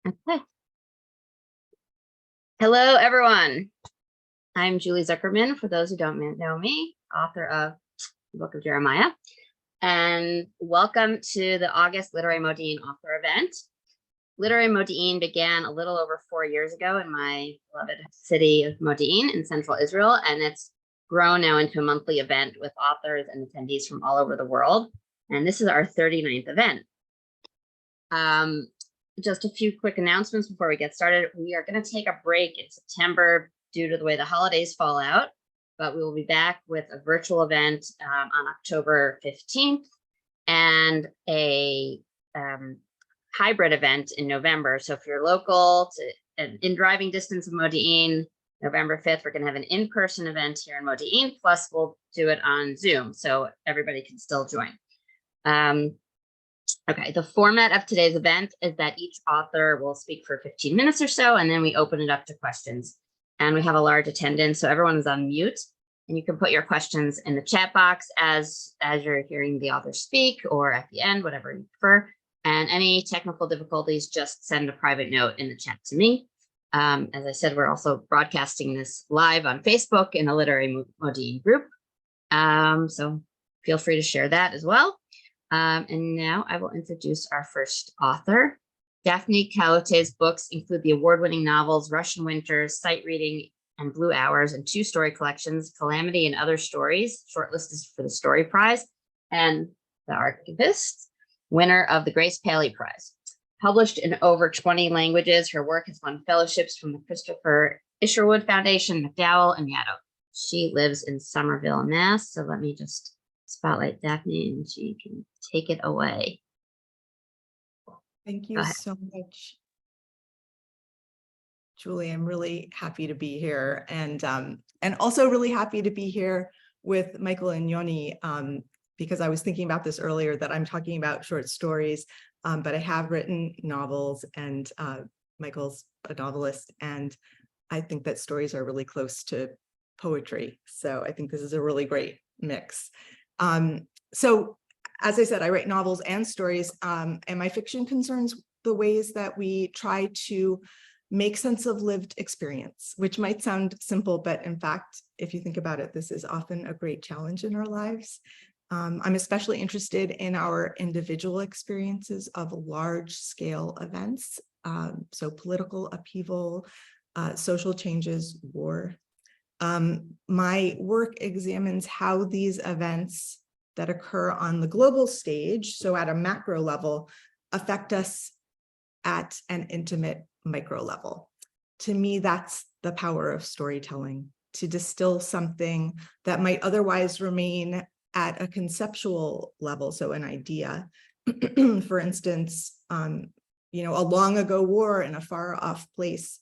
Okay. Hello, everyone. I'm Julie Zuckerman, for those who don't know me, author of the Book of Jeremiah, and welcome to the August Literary Modiin author event. Literary Modiin began a little over 4 years ago in my beloved city of Modiin in central Israel, and it's grown now into a monthly event with authors and attendees from all over the world. And this is our 39th event. Just a few quick announcements before we get started. We are going to take a break in September due to the way the holidays fall out, but we will be back with a virtual event on October 15th and a hybrid event in November. So if you're local to in driving distance of Modiin, November 5th, we're going to have an in-person event here in Modiin, plus we'll do it on Zoom so everybody can still join. Okay, the format of today's event is that each author will speak for 15 minutes or so, and then we open it up to questions. And we have a large attendance, so everyone is on mute, and you can put your questions in the chat box as you're hearing the author speak, or at the end, whatever you prefer. And any technical difficulties, just send a private note in the chat to me. As I said, we're also broadcasting this live on Facebook in the Literary Modiin group. So feel free to share that as well. And now I will introduce our first author. Daphne Kalotay's books include the award-winning novels Russian Winters, Sight Reading, and Blue Hours, and two story collections, Calamity and Other Stories, shortlisted for the Story Prize, and The Archivists, winner of the Grace Paley Prize. Published in over 20 languages, her work has won fellowships from the Christopher Isherwood Foundation, McDowell, and Yaddo. She lives in Somerville, Mass. So let me just spotlight Daphne and she can take it away. Thank you so much, Julie. I'm really happy to be here, and also really happy to be here with Michael and Yoni, because I was thinking about this earlier, that I'm talking about short stories, but I have written novels, and Michael's a novelist, and I think that stories are really close to poetry. So I think this is a really great mix. So as I said, I write novels and stories, and my fiction concerns the ways that we try to make sense of lived experience, which might sound simple, but in fact, if you think about it, this is often a great challenge in our lives. I'm especially interested in our individual experiences of large-scale events, so political upheaval, social changes, war. My work examines how these events that occur on the global stage, so at a macro level, affect us at an intimate micro level. To me, that's the power of storytelling, to distill something that might otherwise remain at a conceptual level, so an idea. For instance, a long ago war in a far off place,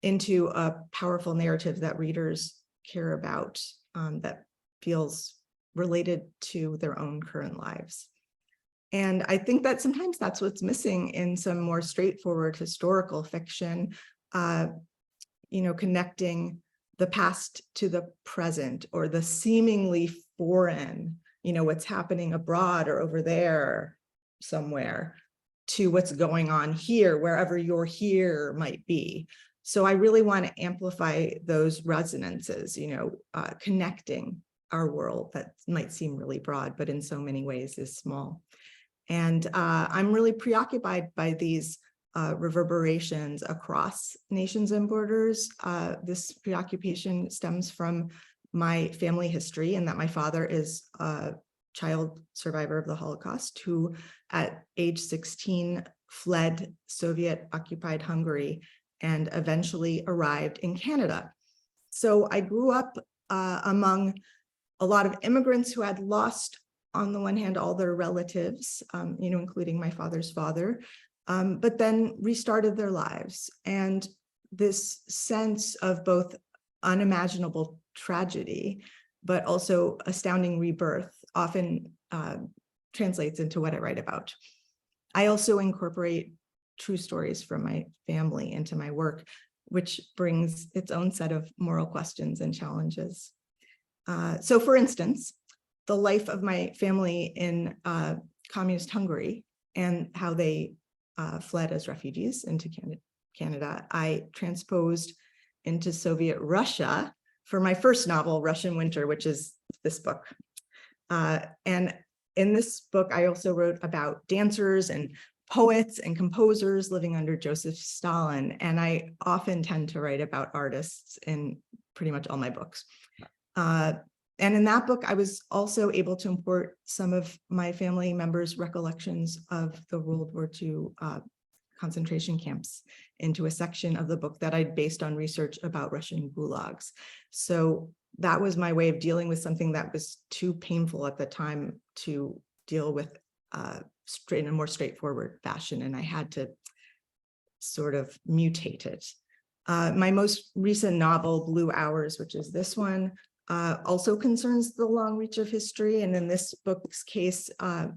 into a powerful narrative that readers care about, that feels related to their own current lives. And I think that sometimes that's what's missing in some more straightforward historical fiction, connecting the past to the present, or the seemingly foreign, what's happening abroad or over there somewhere, to what's going on here, wherever your here might be. So I really want to amplify those resonances, connecting our world that might seem really broad, but in so many ways is small. And I'm really preoccupied by these reverberations across nations and borders. This preoccupation stems from my family history, and that my father is a child survivor of the Holocaust, who at age 16 fled Soviet-occupied Hungary and eventually arrived in Canada. So I grew up among a lot of immigrants who had lost, on the one hand, all their relatives, including my father's father, but then restarted their lives. And this sense of both unimaginable tragedy, but also astounding rebirth often translates into what I write about. I also incorporate true stories from my family into my work, which brings its own set of moral questions and challenges. So for instance, the life of my family in communist Hungary and how they fled as refugees into Canada, I transposed into Soviet Russia for my first novel, Russian Winter, which is this book. And in this book, I also wrote about dancers and poets and composers living under Joseph Stalin. And I often tend to write about artists in pretty much all my books. And in that book, I was also able to import some of my family members' recollections of the World War II concentration camps into a section of the book that I'd based on research about Russian gulags. So that was my way of dealing with something that was too painful at the time to deal with in a more straightforward fashion, and I had to sort of mutate it. My most recent novel, Blue Hours, which is this one, also concerns the long reach of history. And in this book's case,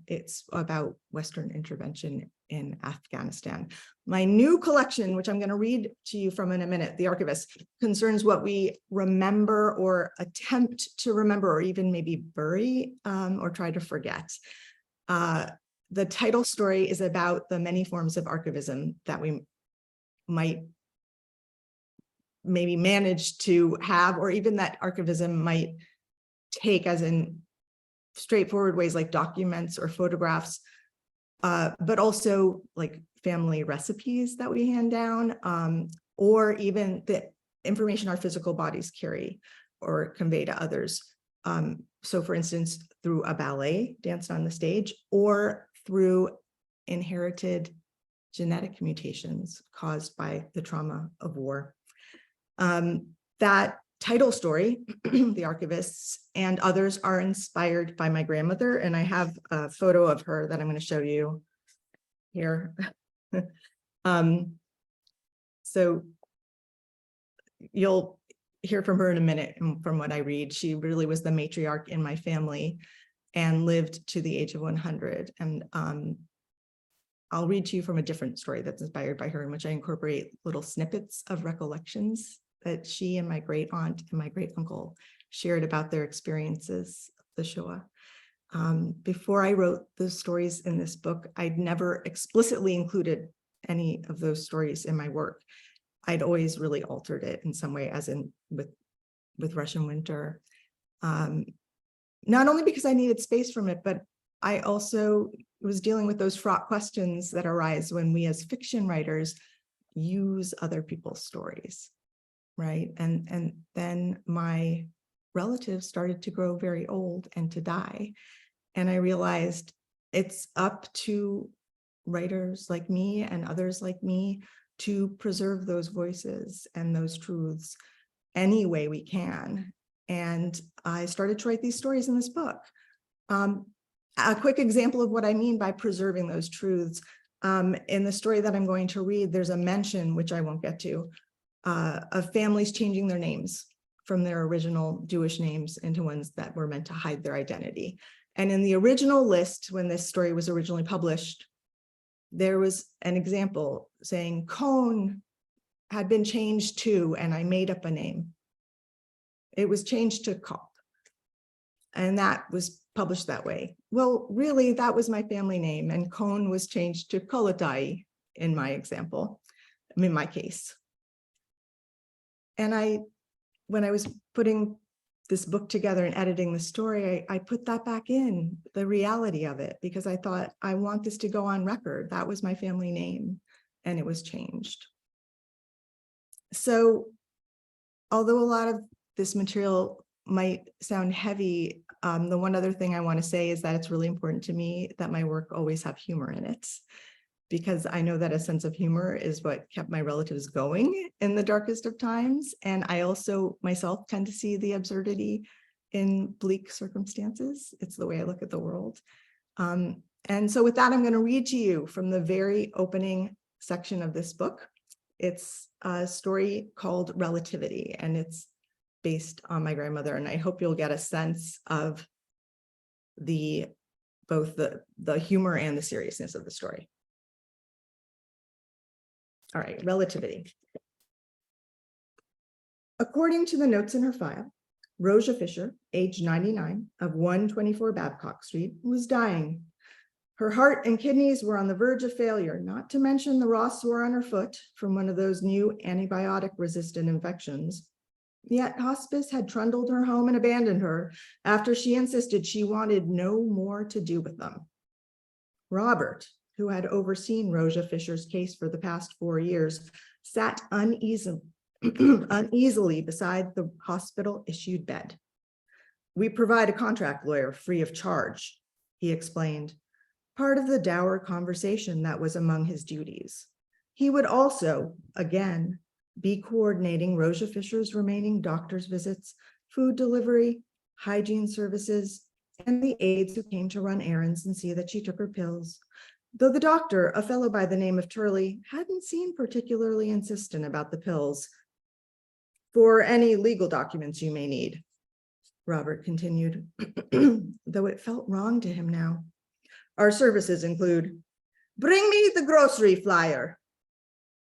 it's about Western intervention in Afghanistan. My new collection, which I'm going to read to you from in a minute, The Archivists, concerns what we remember or attempt to remember, or even maybe bury or try to forget. The title story is about the many forms of archivism that we might maybe manage to have, or even that archivism might take, as in straightforward ways like documents or photographs, but also like family recipes that we hand down, or even the information our physical bodies carry or convey to others. So for instance, through a ballet danced on the stage, or through inherited genetic mutations caused by the trauma of war. That title story, The Archivists, and others are inspired by my grandmother, and I have a photo of her that I'm going to show you here. So you'll hear from her in a minute. And from what I read, she really was the matriarch in my family and lived to the age of 100. And I'll read to you from a different story that's inspired by her, in which I incorporate little snippets of recollections that she and my great aunt and my great uncle shared about their experiences of the Shoah. Before I wrote the stories in this book, I'd never explicitly included any of those stories in my work. I'd always really altered it in some way, as in with Russian Winter. Not only because I needed space from it, but I also was dealing with those fraught questions that arise when we as fiction writers use other people's stories, right? And then my relatives started to grow very old and to die. And I realized it's up to writers like me and others like me to preserve those voices and those truths any way we can. And I started to write these stories in this book. A quick example of what I mean by preserving those truths. In the story that I'm going to read, there's a mention, which I won't get to, of families changing their names from their original Jewish names into ones that were meant to hide their identity. And in the original list, when this story was originally published, there was an example saying Cohn had been changed to, and I made up a name. It was changed to Kopp, and that was published that way. Well, really, that was my family name, and Cohn was changed to Kalotay in my example, in my case. And when I was putting this book together and editing the story, I put that back in, the reality of it, because I thought, I want this to go on record. That was my family name, and it was changed. So although a lot of this material might sound heavy, the one other thing I want to say is that it's really important to me that my work always have humor in it, because I know that a sense of humor is what kept my relatives going in the darkest of times. And I also myself tend to see the absurdity in bleak circumstances. It's the way I look at the world. And so with that, I'm going to read to you from the very opening section of this book. It's a story called Relativity, and it's based on my grandmother. And I hope you'll get a sense of both the humor and the seriousness of the story. All right, Relativity. According to the notes in her file, Rosia Fisher, age 99, of 124 Babcock Street, was dying. Her heart and kidneys were on the verge of failure, not to mention the raw sore on her foot from one of those new antibiotic-resistant infections. Yet hospice had trundled her home and abandoned her after she insisted she wanted no more to do with them. Robert, who had overseen Rosa Fisher's case for the past 4 years, sat uneasily beside the hospital-issued bed. "We provide a contract lawyer free of charge," he explained, part of the dour conversation that was among his duties. He would also, again, be coordinating Rosa Fisher's remaining doctor's visits, food delivery, hygiene services, and the aides who came to run errands and see that she took her pills. Though the doctor, a fellow by the name of Turley, hadn't seemed particularly insistent about the pills. "For any legal documents you may need," Robert continued, though it felt wrong to him now. "Our services include, bring me the grocery flyer."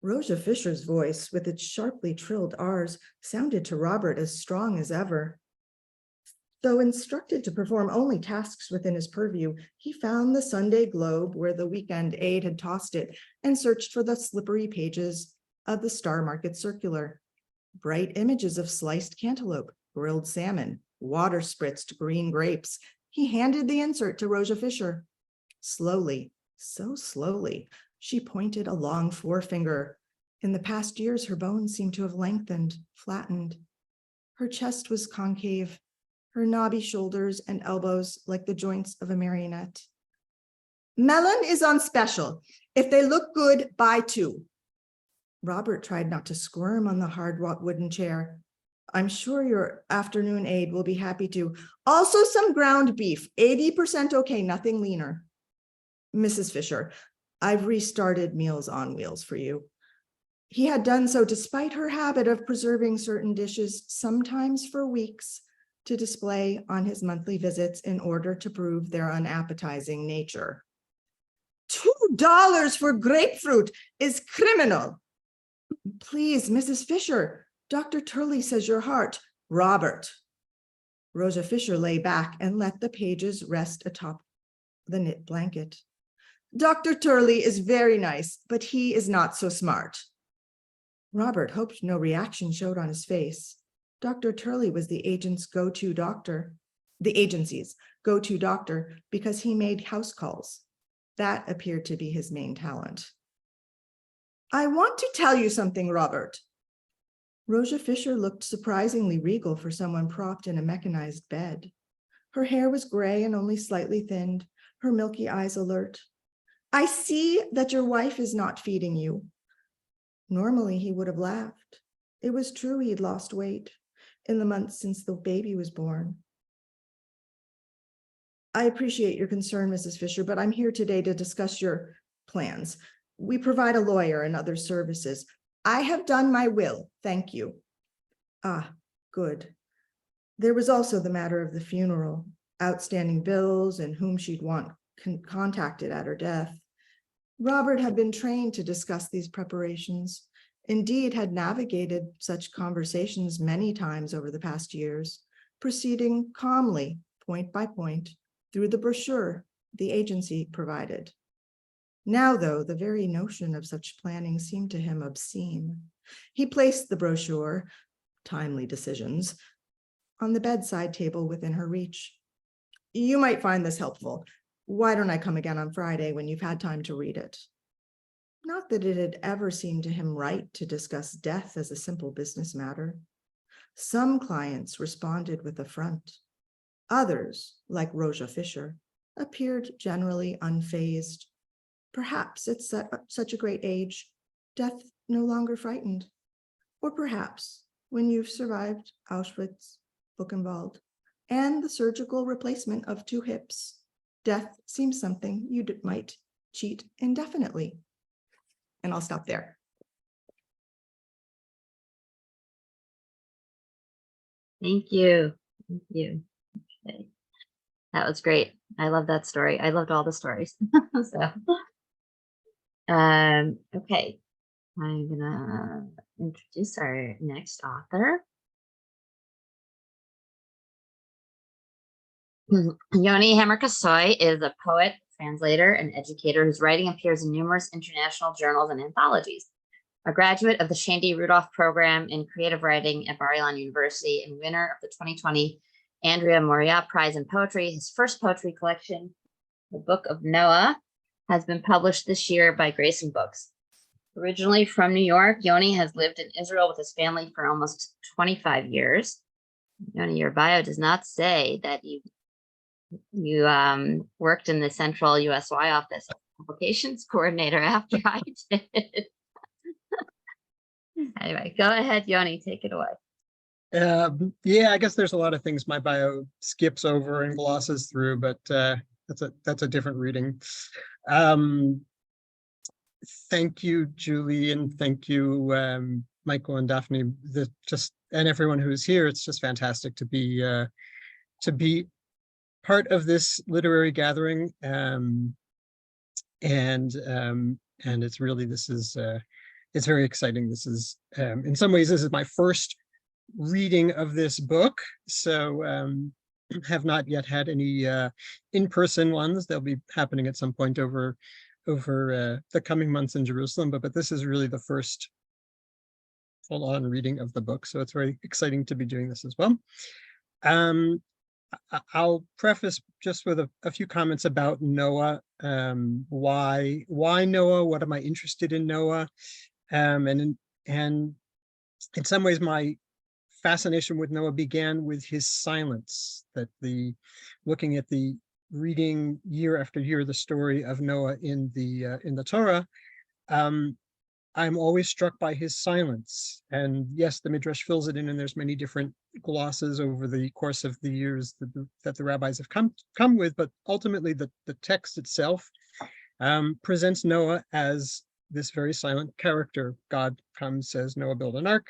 Rosa Fisher's voice, with its sharply trilled R's, sounded to Robert as strong as ever. Though instructed to perform only tasks within his purview, he found the Sunday Globe where the weekend aide had tossed it and searched for the slippery pages of the Star Market circular. Bright images of sliced cantaloupe, grilled salmon, water-spritzed green grapes. He handed the insert to Rosa Fisher. Slowly, so slowly, she pointed a long forefinger. In the past years, her bones seemed to have lengthened, flattened. Her chest was concave, her knobby shoulders and elbows like the joints of a marionette. "Melon is on special. If they look good, buy 2. Robert tried not to squirm on the hard wooden chair. "I'm sure your afternoon aide will be happy to. Also some ground beef, 80% okay, nothing leaner." "Mrs. Fisher, I've restarted Meals on Wheels for you." He had done so despite her habit of preserving certain dishes, sometimes for weeks, to display on his monthly visits in order to prove their unappetizing nature. $2 for grapefruit is criminal. "Please, Mrs. Fisher, Dr. Turley says your heart." "Robert." Rosa Fisher lay back and let the pages rest atop the knit blanket. "Dr. Turley is very nice, but he is not so smart." Robert hoped no reaction showed on his face. Dr. Turley was the agency's go-to doctor, because he made house calls. That appeared to be his main talent. "I want to tell you something, Robert." Rosa Fisher looked surprisingly regal for someone propped in a mechanized bed. Her hair was gray and only slightly thinned, her milky eyes alert. "I see that your wife is not feeding you." Normally, he would have laughed. It was true he'd lost weight in the months since the baby was born. "I appreciate your concern, Mrs. Fisher, but I'm here today to discuss your plans. We provide a lawyer and other services." "I have done my will, thank you." "Ah, good." There was also the matter of the funeral, outstanding bills, and whom she'd want contacted at her death. Robert had been trained to discuss these preparations, indeed had navigated such conversations many times over the past years, proceeding calmly, point by point, through the brochure the agency provided. Now, though, the very notion of such planning seemed to him obscene. He placed the brochure, timely decisions, on the bedside table within her reach. "You might find this helpful. Why don't I come again on Friday when you've had time to read it?" Not that it had ever seemed to him right to discuss death as a simple business matter. Some clients responded with affront. Others, like Rosa Fisher, appeared generally unfazed. Perhaps at such a great age, death no longer frightened. Or perhaps when you've survived Auschwitz, Buchenwald, and the surgical replacement of 2 hips, death seems something you might cheat indefinitely. And I'll stop there. Thank you. Thank you. Okay. That was great. I love that story. I loved all the stories. Okay. I'm gonna introduce our next author. Yoni Hammer-Kossoy is a poet, translator, and educator whose writing appears in numerous international journals and anthologies. A graduate of the Shandy Rudolph Program in Creative Writing at Bar-Ilan University and winner of the 2020 Andrea Moria Prize in Poetry, his first poetry collection, The Book of Noah, has been published this year by Grayson Books. Originally from New York, Yoni has lived in Israel with his family for almost 25 years. Yoni, your bio does not say that you worked in the central USY office as publications coordinator after I did. Anyway, go ahead, Yoni, take it away. Yeah, I guess there's a lot of things my bio skips over and glosses through, but that's a different reading. Thank you, Julie, and thank you, Michael and Daphne. And everyone who's here. It's just fantastic to be part of this literary gathering, and it's really it's very exciting. This is in some ways this is my first reading of this book, so have not yet had any in-person ones. They'll be happening at some point over the coming months in Jerusalem, but this is really the first full-on reading of the book, so it's very exciting to be doing this as well. I'll preface just with a few comments about Noah. Why Noah? What am I interested in Noah? And in some ways, my fascination with Noah began with his silence. That looking at the reading year after year the story of Noah in the Torah, I'm always struck by his silence. And yes, the Midrash fills it in, and there's many different glosses over the course of the years that the rabbis have come with, but ultimately the text itself presents Noah as this very silent character. God comes, says, Noah, build an ark.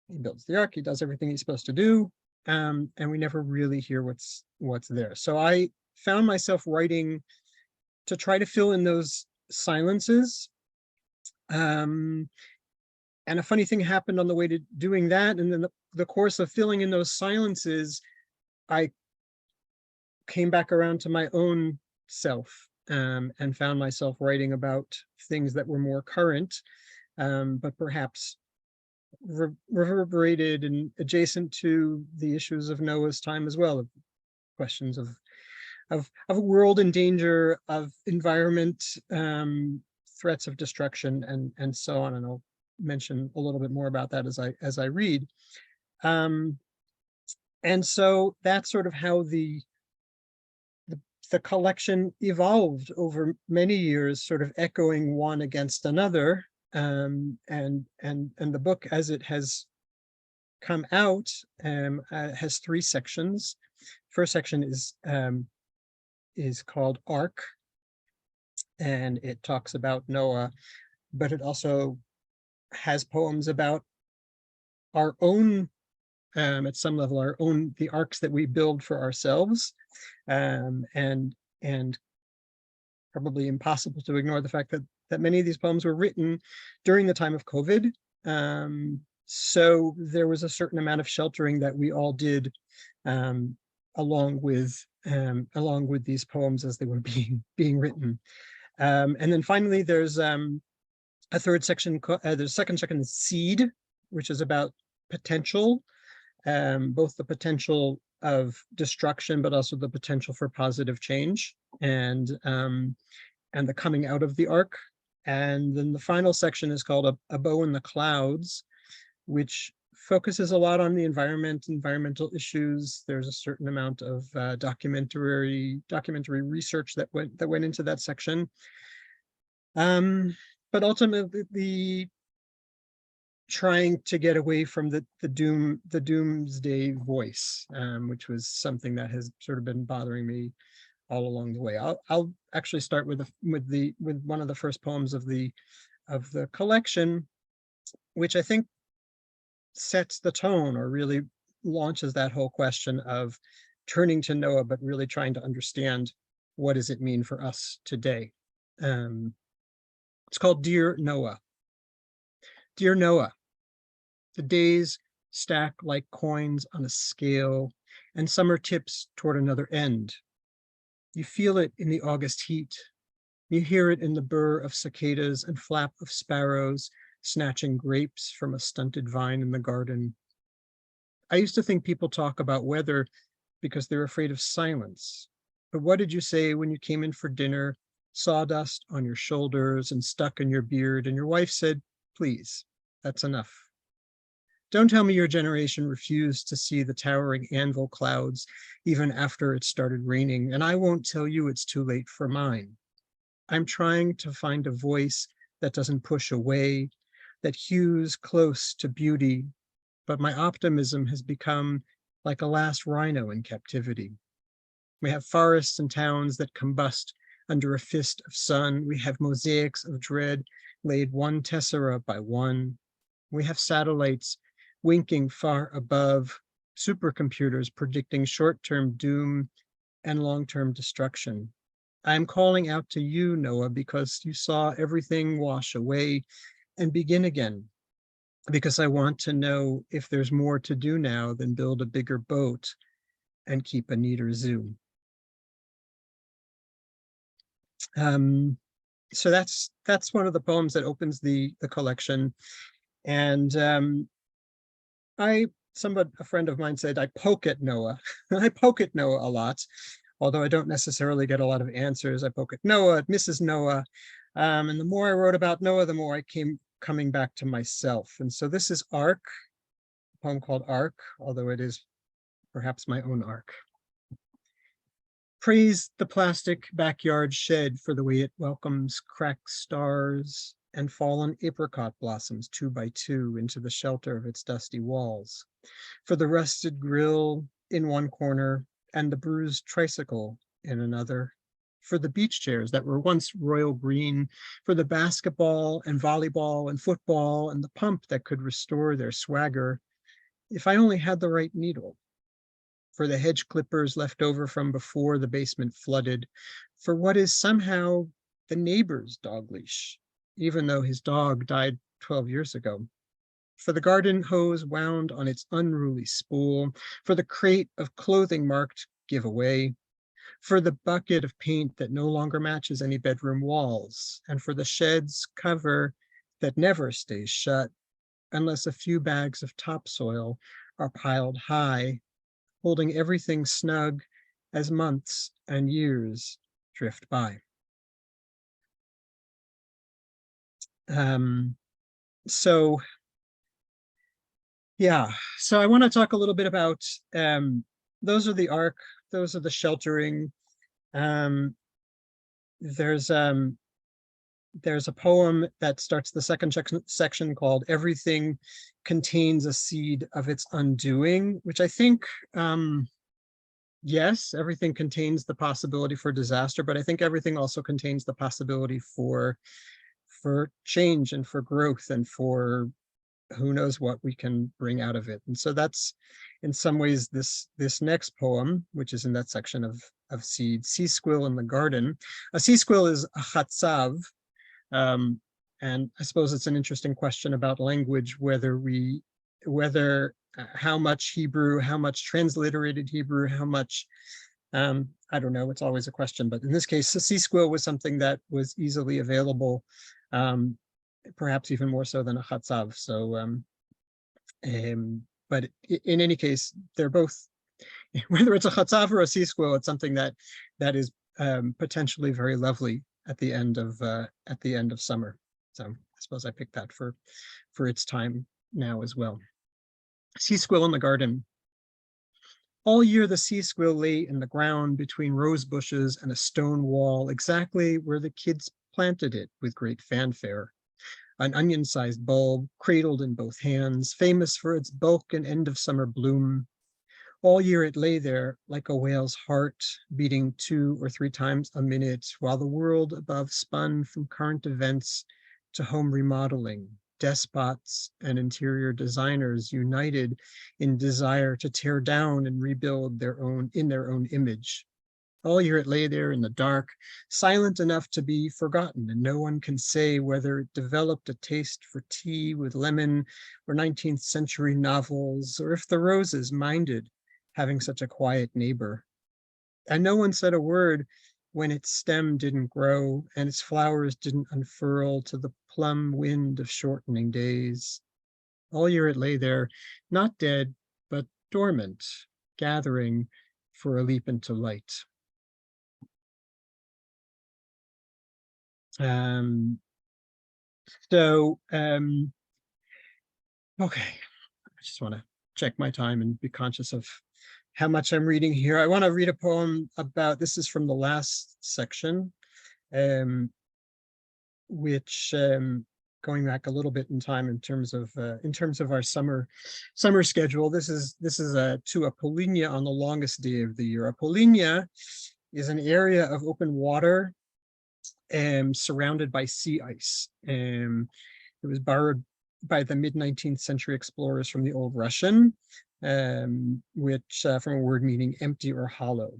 He builds the ark, he does everything he's supposed to do, and we never really hear what's there. So I found myself writing to try to fill in those silences. And a funny thing happened on the way to doing that, and then the course of filling in those silences, I came back around to my own self, and found myself writing about things that were more current, but perhaps reverberated and adjacent to the issues of Noah's time as well, of questions of a world in danger, of environment, threats of destruction, and so on. And I'll mention a little bit more about that as I read. And so that's sort of how the collection evolved over many years, sort of echoing one against another. And the book, as it has come out, has three sections. First section is called Ark, and it talks about Noah, but it also has poems about our own, at some level, the arcs that we build for ourselves, and probably impossible to ignore the fact that many of these poems were written during the time of COVID. So there was a certain amount of sheltering that we all did, along with these poems as they were being written. And then finally, there's a third section. The second section is Seed, which is about potential, both the potential of destruction, but also the potential for positive change, and the coming out of the ark. And then the final section is called A Bow in the Clouds, which focuses a lot on the environmental issues. There's a certain amount of documentary research that went into that section. But ultimately, trying to get away from the doomsday voice, which was something that has sort of been bothering me all along the way. I'll actually start with one of the first poems of the collection, which I think sets the tone, or really launches that whole question of turning to Noah, but really trying to understand what does it mean for us today. It's called Dear Noah. Dear Noah, the days stack like coins on a scale, and summer tips toward another end. You feel it in the August heat. You hear it in the burr of cicadas and flap of sparrows snatching grapes from a stunted vine in the garden. I used to think people talk about weather because they're afraid of silence. But what did you say when you came in for dinner, sawdust on your shoulders and stuck in your beard, and your wife said, "Please, that's enough"? Don't tell me your generation refused to see the towering anvil clouds even after it started raining, and I won't tell you it's too late for mine. I'm trying to find a voice that doesn't push away, that hews close to beauty, but my optimism has become like a last rhino in captivity. We have forests and towns that combust under a fist of sun. We have mosaics of dread laid one tessera by one. We have satellites winking far above, supercomputers predicting short-term doom and long-term destruction. I'm calling out to you, Noah, because you saw everything wash away and begin again, because I want to know if there's more to do now than build a bigger boat and keep a neater zoo. So that's one of the poems that opens the collection. And a friend of mine said, I poke at Noah. I poke at Noah a lot, although I don't necessarily get a lot of answers. I poke at Noah, at Mrs. Noah. And the more I wrote about Noah, the more I came coming back to myself. And so this is Arc, a poem called Arc, although it is perhaps my own arc. Praise the plastic backyard shed for the way it welcomes cracked stars and fallen apricot blossoms 2 by 2 into the shelter of its dusty walls, for the rusted grill in one corner and the bruised tricycle in another, for the beach chairs that were once royal green, for the basketball and volleyball and football and the pump that could restore their swagger, if I only had the right needle, for the hedge clippers left over from before the basement flooded, for what is somehow the neighbor's dog leash, even though his dog died 12 years ago, for the garden hose wound on its unruly spool, for the crate of clothing marked giveaway, for the bucket of paint that no longer matches any bedroom walls, and for the shed's cover that never stays shut unless a few bags of topsoil are piled high, holding everything snug as months and years drift by. So I want to talk a little bit about, those are the arc, those are the sheltering. There's a poem that starts the second section called Everything Contains a Seed of Its Undoing, which I think, yes, everything contains the possibility for disaster, but I think everything also contains the possibility for change and for growth and for who knows what we can bring out of it. And so that's in some ways this next poem, which is in that section of seed, Sea Squill in the Garden. A sea squill is a chatzav, and I suppose it's an interesting question about language, how much Hebrew, how much transliterated Hebrew, how much, I don't know, it's always a question, but in this case, a sea squill was something that was easily available, perhaps even more so than a chatzav. So, but in any case, they're both, whether it's a chatzav or a sea squill, it's something that is potentially very lovely at the end of summer. So I suppose I picked that for its time now as well. Sea Squill in the Garden. All year the sea squill lay in the ground between rose bushes and a stone wall, exactly where the kids planted it with great fanfare. An onion-sized bulb, cradled in both hands, famous for its bulk and end of summer bloom. All year it lay there like a whale's heart, beating 2 or 3 times a minute, while the world above spun from current events to home remodeling. Despots and interior designers united in desire to tear down and rebuild in their own image. All year it lay there in the dark, silent enough to be forgotten, and no one can say whether it developed a taste for tea with lemon or 19th century novels, or if the roses minded having such a quiet neighbor. And no one said a word when its stem didn't grow and its flowers didn't unfurl to the plum wind of shortening days. All year it lay there, not dead, but dormant, gathering for a leap into light. Okay, I just want to check my time and be conscious of how much I'm reading here. I want to read a poem about, this is from the last section, which going back a little bit in time in terms of our summer schedule. This is to Apollinia on the longest day of the year. Apollinia is an area of open water surrounded by sea ice. It was borrowed by the mid-19th century explorers from the Old Russian, which from a word meaning empty or hollow.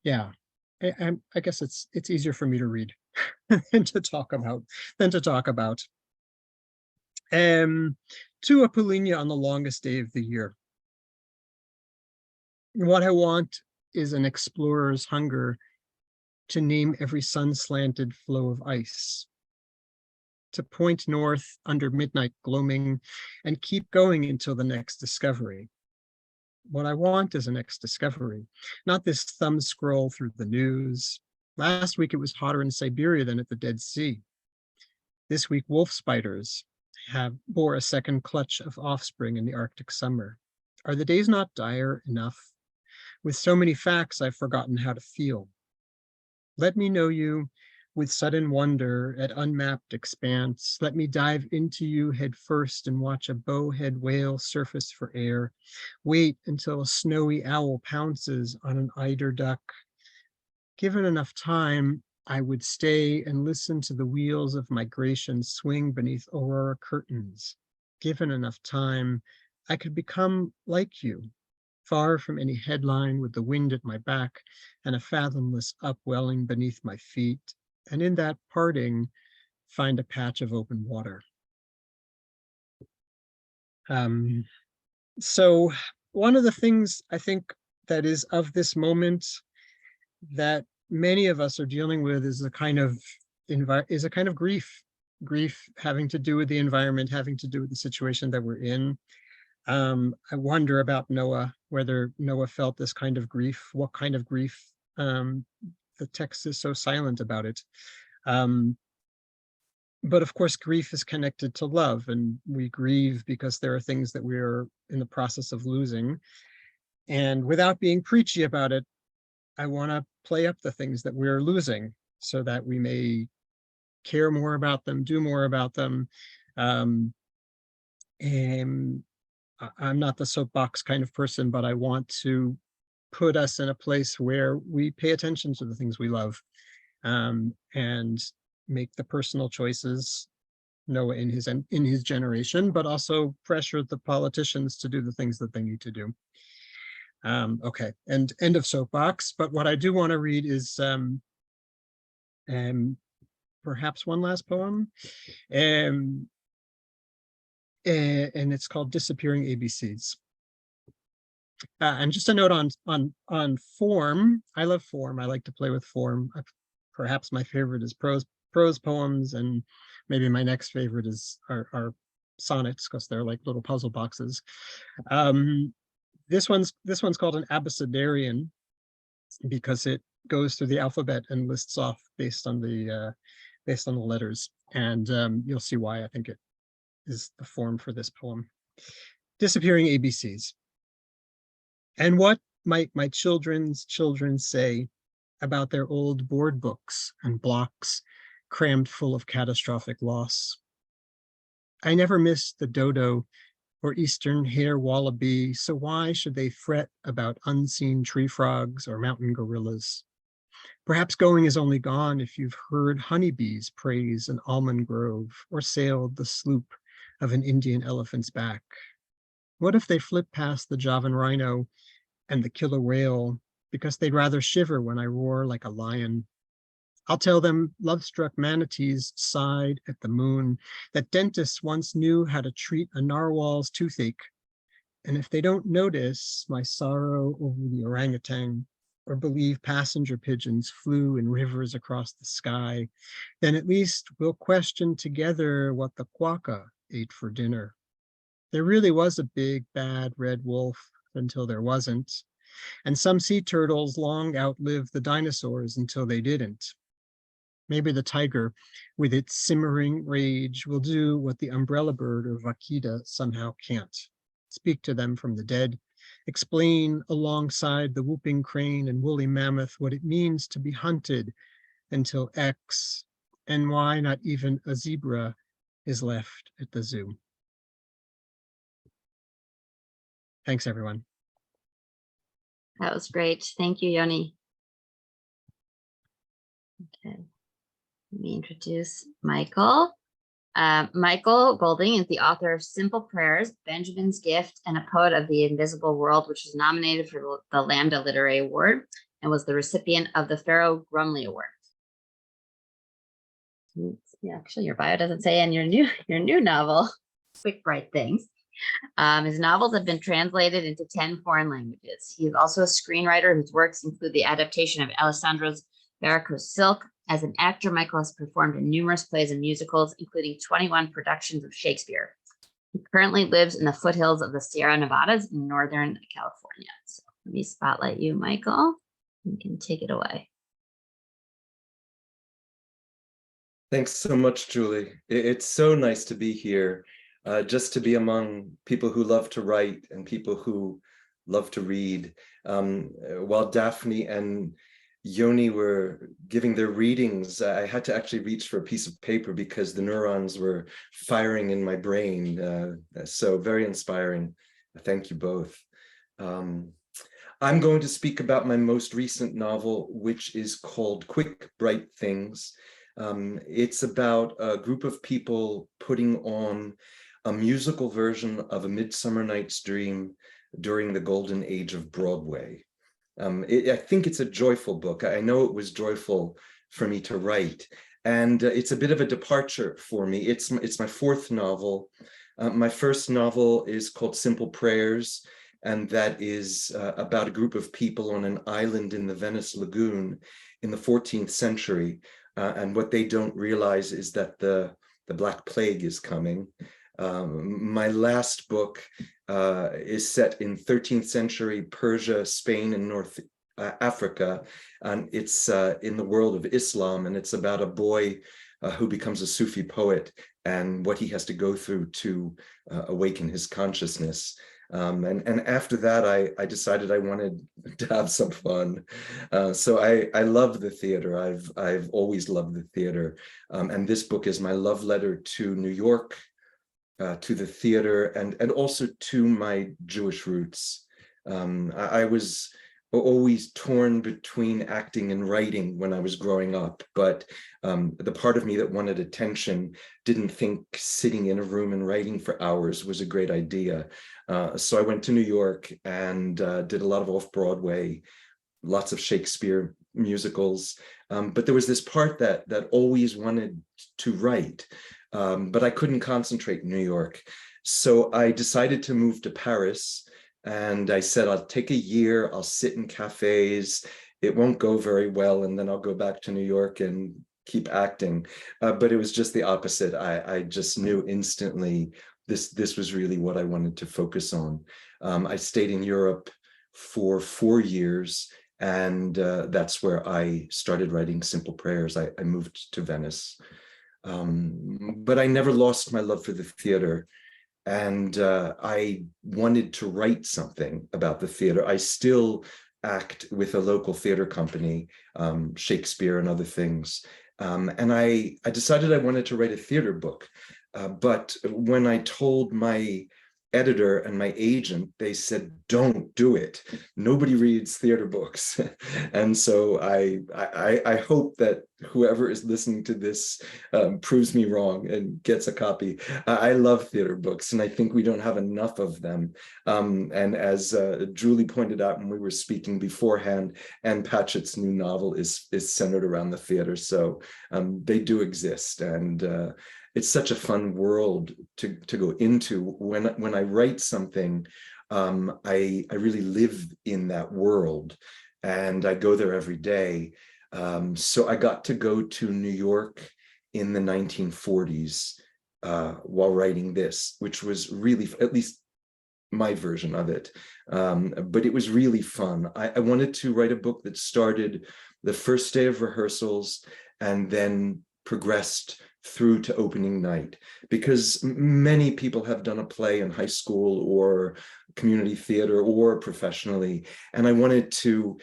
Yeah, I guess it's easier for me to read than to talk about. To Apollinia on the longest day of the year. What I want is an explorer's hunger to name every sun-slanted flow of ice, to point north under midnight gloaming and keep going until the next discovery. What I want is a next discovery, not this thumb scroll through the news. Last week it was hotter in Siberia than at the Dead Sea. This week wolf spiders bore a second clutch of offspring in the Arctic summer. Are the days not dire enough? With so many facts, I've forgotten how to feel. Let me know you with sudden wonder at unmapped expanse. Let me dive into you head first and watch a bowhead whale surface for air. Wait until a snowy owl pounces on an eider duck. Given enough time, I would stay and listen to the wheels of migration swing beneath aurora curtains. Given enough time, I could become like you, far from any headline with the wind at my back and a fathomless upwelling beneath my feet, and in that parting, find a patch of open water. So one of the things I think that is of this moment that many of us are dealing with is a kind of grief having to do with the environment, having to do with the situation that we're in. I wonder about Noah, whether Noah felt this kind of grief, what kind of grief. The text is so silent about it. But of course, grief is connected to love, and we grieve because there are things that we're in the process of losing. And without being preachy about it, I want to play up the things that we're losing so that we may care more about them, do more about them. And I'm not the soapbox kind of person, but I want to put us in a place where we pay attention to the things we love, and make the personal choices, Noah in his generation, but also pressure the politicians to do the things that they need to do. Okay, and end of soapbox. But what I do want to read is perhaps one last poem. And it's called Disappearing ABCs. And just a note on form. I love form. I like to play with form. Perhaps my favorite is prose poems, and maybe my next favorite are sonnets, because they're like little puzzle boxes. This one's called an abecedarian because it goes through the alphabet and lists off based on the letters, and you'll see why I think it is the form for this poem. Disappearing ABCs. And what might my children's children say about their old board books and blocks crammed full of catastrophic loss? I never missed the dodo or eastern hair wallaby, so why should they fret about unseen tree frogs or mountain gorillas? Perhaps going is only gone if you've heard honeybees praise an almond grove or sailed the sloop of an Indian elephant's back. What if they flip past the Javan rhino and the killer whale because they'd rather shiver when I roar like a lion? I'll tell them love-struck manatees sighed at the moon, that dentists once knew how to treat a narwhal's toothache, And if they don't notice my sorrow over the orangutan or believe passenger pigeons flew in rivers across the sky, then at least we'll question together what the quokka ate for dinner. There really was a big, bad red wolf until there wasn't. And some sea turtles long outlived the dinosaurs until they didn't. Maybe the tiger, with its simmering rage, will do what the umbrella bird or vaquita somehow can't. Speak to them from the dead, explain alongside the whooping crane and woolly mammoth what it means to be hunted until X, and why not even a zebra is left at the zoo. Thanks, everyone. That was great. Thank you, Yoni. Okay. Let me introduce Michael. Michael Golding is the author of Simple Prayers, Benjamin's Gift, and a poet of the invisible world, which was nominated for the Lambda Literary Award and was the recipient of the Pharaoh Grumley Award. Yeah, actually, your bio doesn't say, and your new novel, Quick Bright Things. His novels have been translated into 10 foreign languages. He is also a screenwriter whose works include the adaptation of Alessandro's Varicose Silk. As an actor, Michael has performed in numerous plays and musicals, including 21 productions of Shakespeare. He currently lives in the foothills of the Sierra Nevadas in Northern California. So let me spotlight you, Michael. You can take it away. Thanks so much, Julie. It's so nice to be here, just to be among people who love to write and people who love to read. While Daphne and Yoni were giving their readings, I had to actually reach for a piece of paper because the neurons were firing in my brain. So very inspiring. Thank you both. I'm going to speak about my most recent novel, which is called Quick Bright Things. It's about a group of people putting on a musical version of A Midsummer Night's Dream during the golden age of Broadway. I think it's a joyful book. I know it was joyful for me to write, and it's a bit of a departure for me. It's my fourth novel. My first novel is called Simple Prayers, and that is about a group of people on an island in the Venice Lagoon in the 14th century. And what they don't realize is that the Black Plague is coming. My last book is set in 13th century Persia, Spain, and North Africa. And it's in the world of Islam, and it's about a boy who becomes a Sufi poet and what he has to go through to awaken his consciousness. And after that, I decided I wanted to have some fun. So I love the theater. I've always loved the theater. And this book is my love letter to New York, to the theater, and also to my Jewish roots. I was always torn between acting and writing when I was growing up, but the part of me that wanted attention didn't think sitting in a room and writing for hours was a great idea. So I went to New York and did a lot of off-Broadway, lots of Shakespeare musicals, but there was this part that always wanted to write, but I couldn't concentrate in New York. So I decided to move to Paris. And I said, I'll take a year, I'll sit in cafes, it won't go very well, and then I'll go back to New York and keep acting. But it was just the opposite. I just knew instantly this was really what I wanted to focus on. I stayed in Europe for 4 years, and that's where I started writing Simple Prayers. I moved to Venice. But I never lost my love for the theater. And I wanted to write something about the theater. I still act with a local theater company, Shakespeare and other things. And I decided I wanted to write a theater book. But when I told my editor and my agent, they said, don't do it. Nobody reads theater books. And so I hope that whoever is listening to this proves me wrong and gets a copy. I love theater books, and I think we don't have enough of them. And as Julie pointed out when we were speaking beforehand, Anne Patchett's new novel is centered around the theater. So they do exist. And it's such a fun world to go into. When I write something, I really live in that world, and I go there every day. So I got to go to New York in the 1940s while writing this, which was really, at least my version of it. But it was really fun. I wanted to write a book that started the first day of rehearsals and then progressed through to opening night, because many people have done a play in high school or community theater or professionally, and I wanted to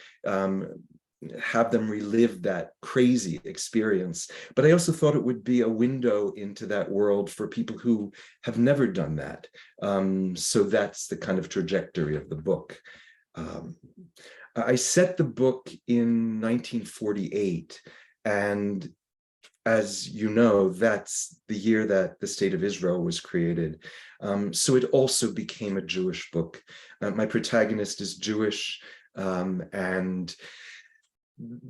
have them relive that crazy experience. But I also thought it would be a window into that world for people who have never done that. So that's the kind of trajectory of the book. I set the book in 1948, and as you know, that's the year that the State of Israel was created. So it also became a Jewish book. My protagonist is Jewish, and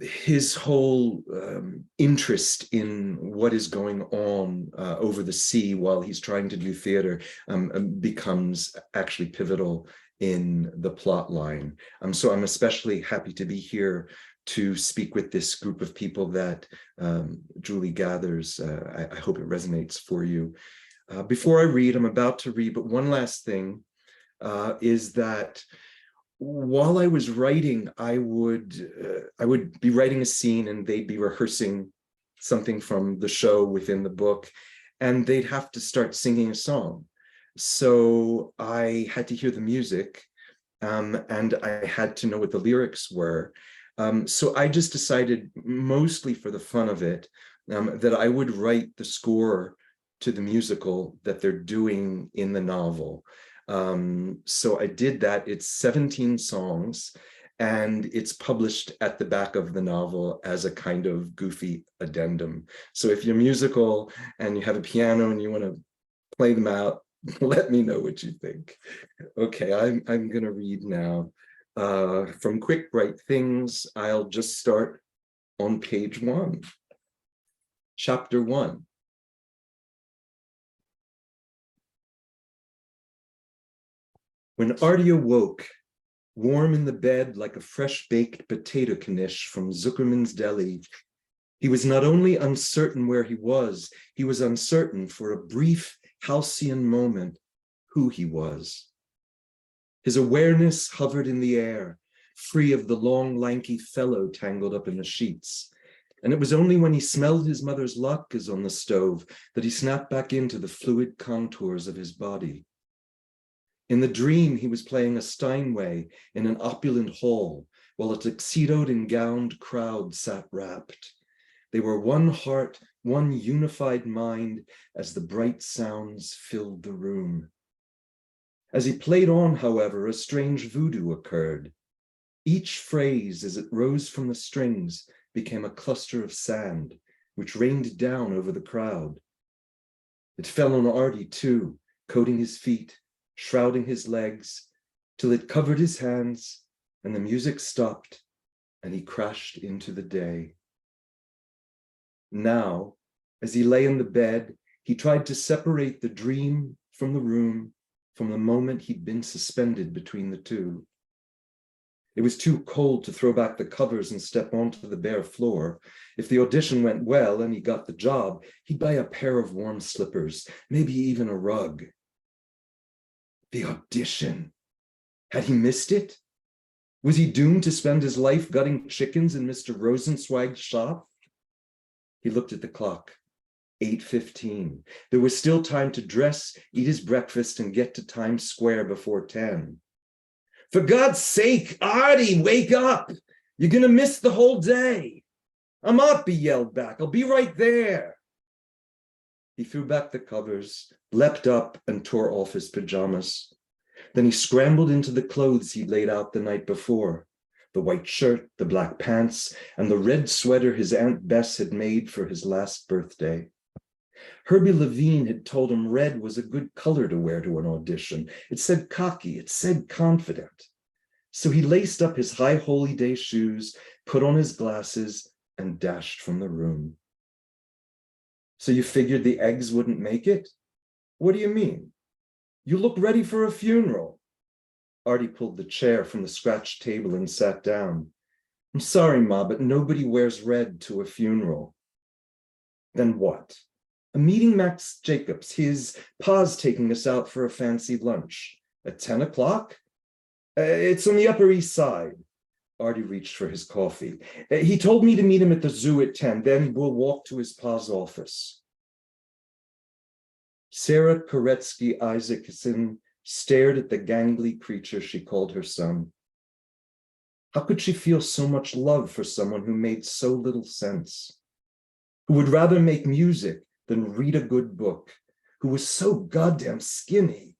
his whole interest in what is going on over the sea while he's trying to do theater becomes actually pivotal in the plot line. So I'm especially happy to be here to speak with this group of people that Julie gathers. I hope it resonates for you. Before I read, I'm about to read, but one last thing is that while I was writing, I would be writing a scene and they'd be rehearsing something from the show within the book, and they'd have to start singing a song. So I had to hear the music, and I had to know what the lyrics were. So I just decided, mostly for the fun of it, that I would write the score to the musical that they're doing in the novel. So I did that. It's 17 songs, and it's published at the back of the novel as a kind of goofy addendum. So if you're musical and you have a piano and you want to play them out, let me know what you think. Okay, I'm going to read now. From Quick Bright Things, I'll just start on page 1. Chapter 1. When Artie awoke, warm in the bed like a fresh-baked potato knish from Zuckerman's Deli, he was not only uncertain where he was uncertain for a brief halcyon moment who he was. His awareness hovered in the air, free of the long, lanky fellow tangled up in the sheets. And it was only when he smelled his mother's latkes on the stove that he snapped back into the fluid contours of his body. In the dream, he was playing a Steinway in an opulent hall, while a tuxedoed and gowned crowd sat rapt. They were one heart, one unified mind, as the bright sounds filled the room. As he played on, however, a strange voodoo occurred. Each phrase, as it rose from the strings, became a cluster of sand, which rained down over the crowd. It fell on Artie, too, coating his feet, shrouding his legs, till it covered his hands, and the music stopped, and he crashed into the day. Now, as he lay in the bed, he tried to separate the dream from the room, from the moment he'd been suspended between the two. It was too cold to throw back the covers and step onto the bare floor. If the audition went well and he got the job, he'd buy a pair of warm slippers, maybe even a rug. The audition. Had he missed it? Was he doomed to spend his life gutting chickens in Mr. Rosenzweig's shop? He looked at the clock. 8:15. There was still time to dress, eat his breakfast, and get to Times Square before 10. For God's sake, Artie, wake up! You're gonna miss the whole day. I'm up, he yelled back. I'll be right there. He threw back the covers, leapt up, and tore off his pajamas. Then he scrambled into the clothes he'd laid out the night before. The white shirt, the black pants, and the red sweater his Aunt Bess had made for his last birthday. Herbie Levine had told him red was a good color to wear to an audition. It said cocky, it said confident. So he laced up his high holy day shoes, put on his glasses, and dashed from the room. So you figured the eggs wouldn't make it? What do you mean? You look ready for a funeral. Artie pulled the chair from the scratched table and sat down. I'm sorry, Ma, but nobody wears red to a funeral. Then what? I'm meeting Max Jacobs. His pa's taking us out for a fancy lunch. At 10 o'clock? It's on the Upper East Side. Artie reached for his coffee. He told me to meet him at the zoo at 10, then we'll walk to his pa's office. Sarah Koretsky Isaacson stared at the gangly creature she called her son. How could she feel so much love for someone who made so little sense? Who would rather make music than read a good book? Who was so goddamn skinny?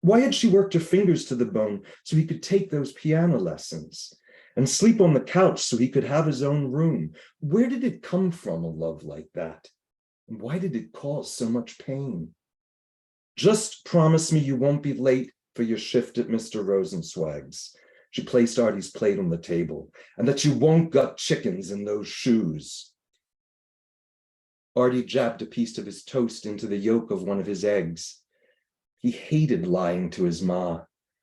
Why had she worked her fingers to the bone so he could take those piano lessons and sleep on the couch so he could have his own room? Where did it come from, a love like that? And why did it cause so much pain? Just promise me you won't be late for your shift at Mr. Rosenzweig's. She placed Artie's plate on the table, and that you won't gut chickens in those shoes. Artie jabbed a piece of his toast into the yolk of one of his eggs. He hated lying to his ma,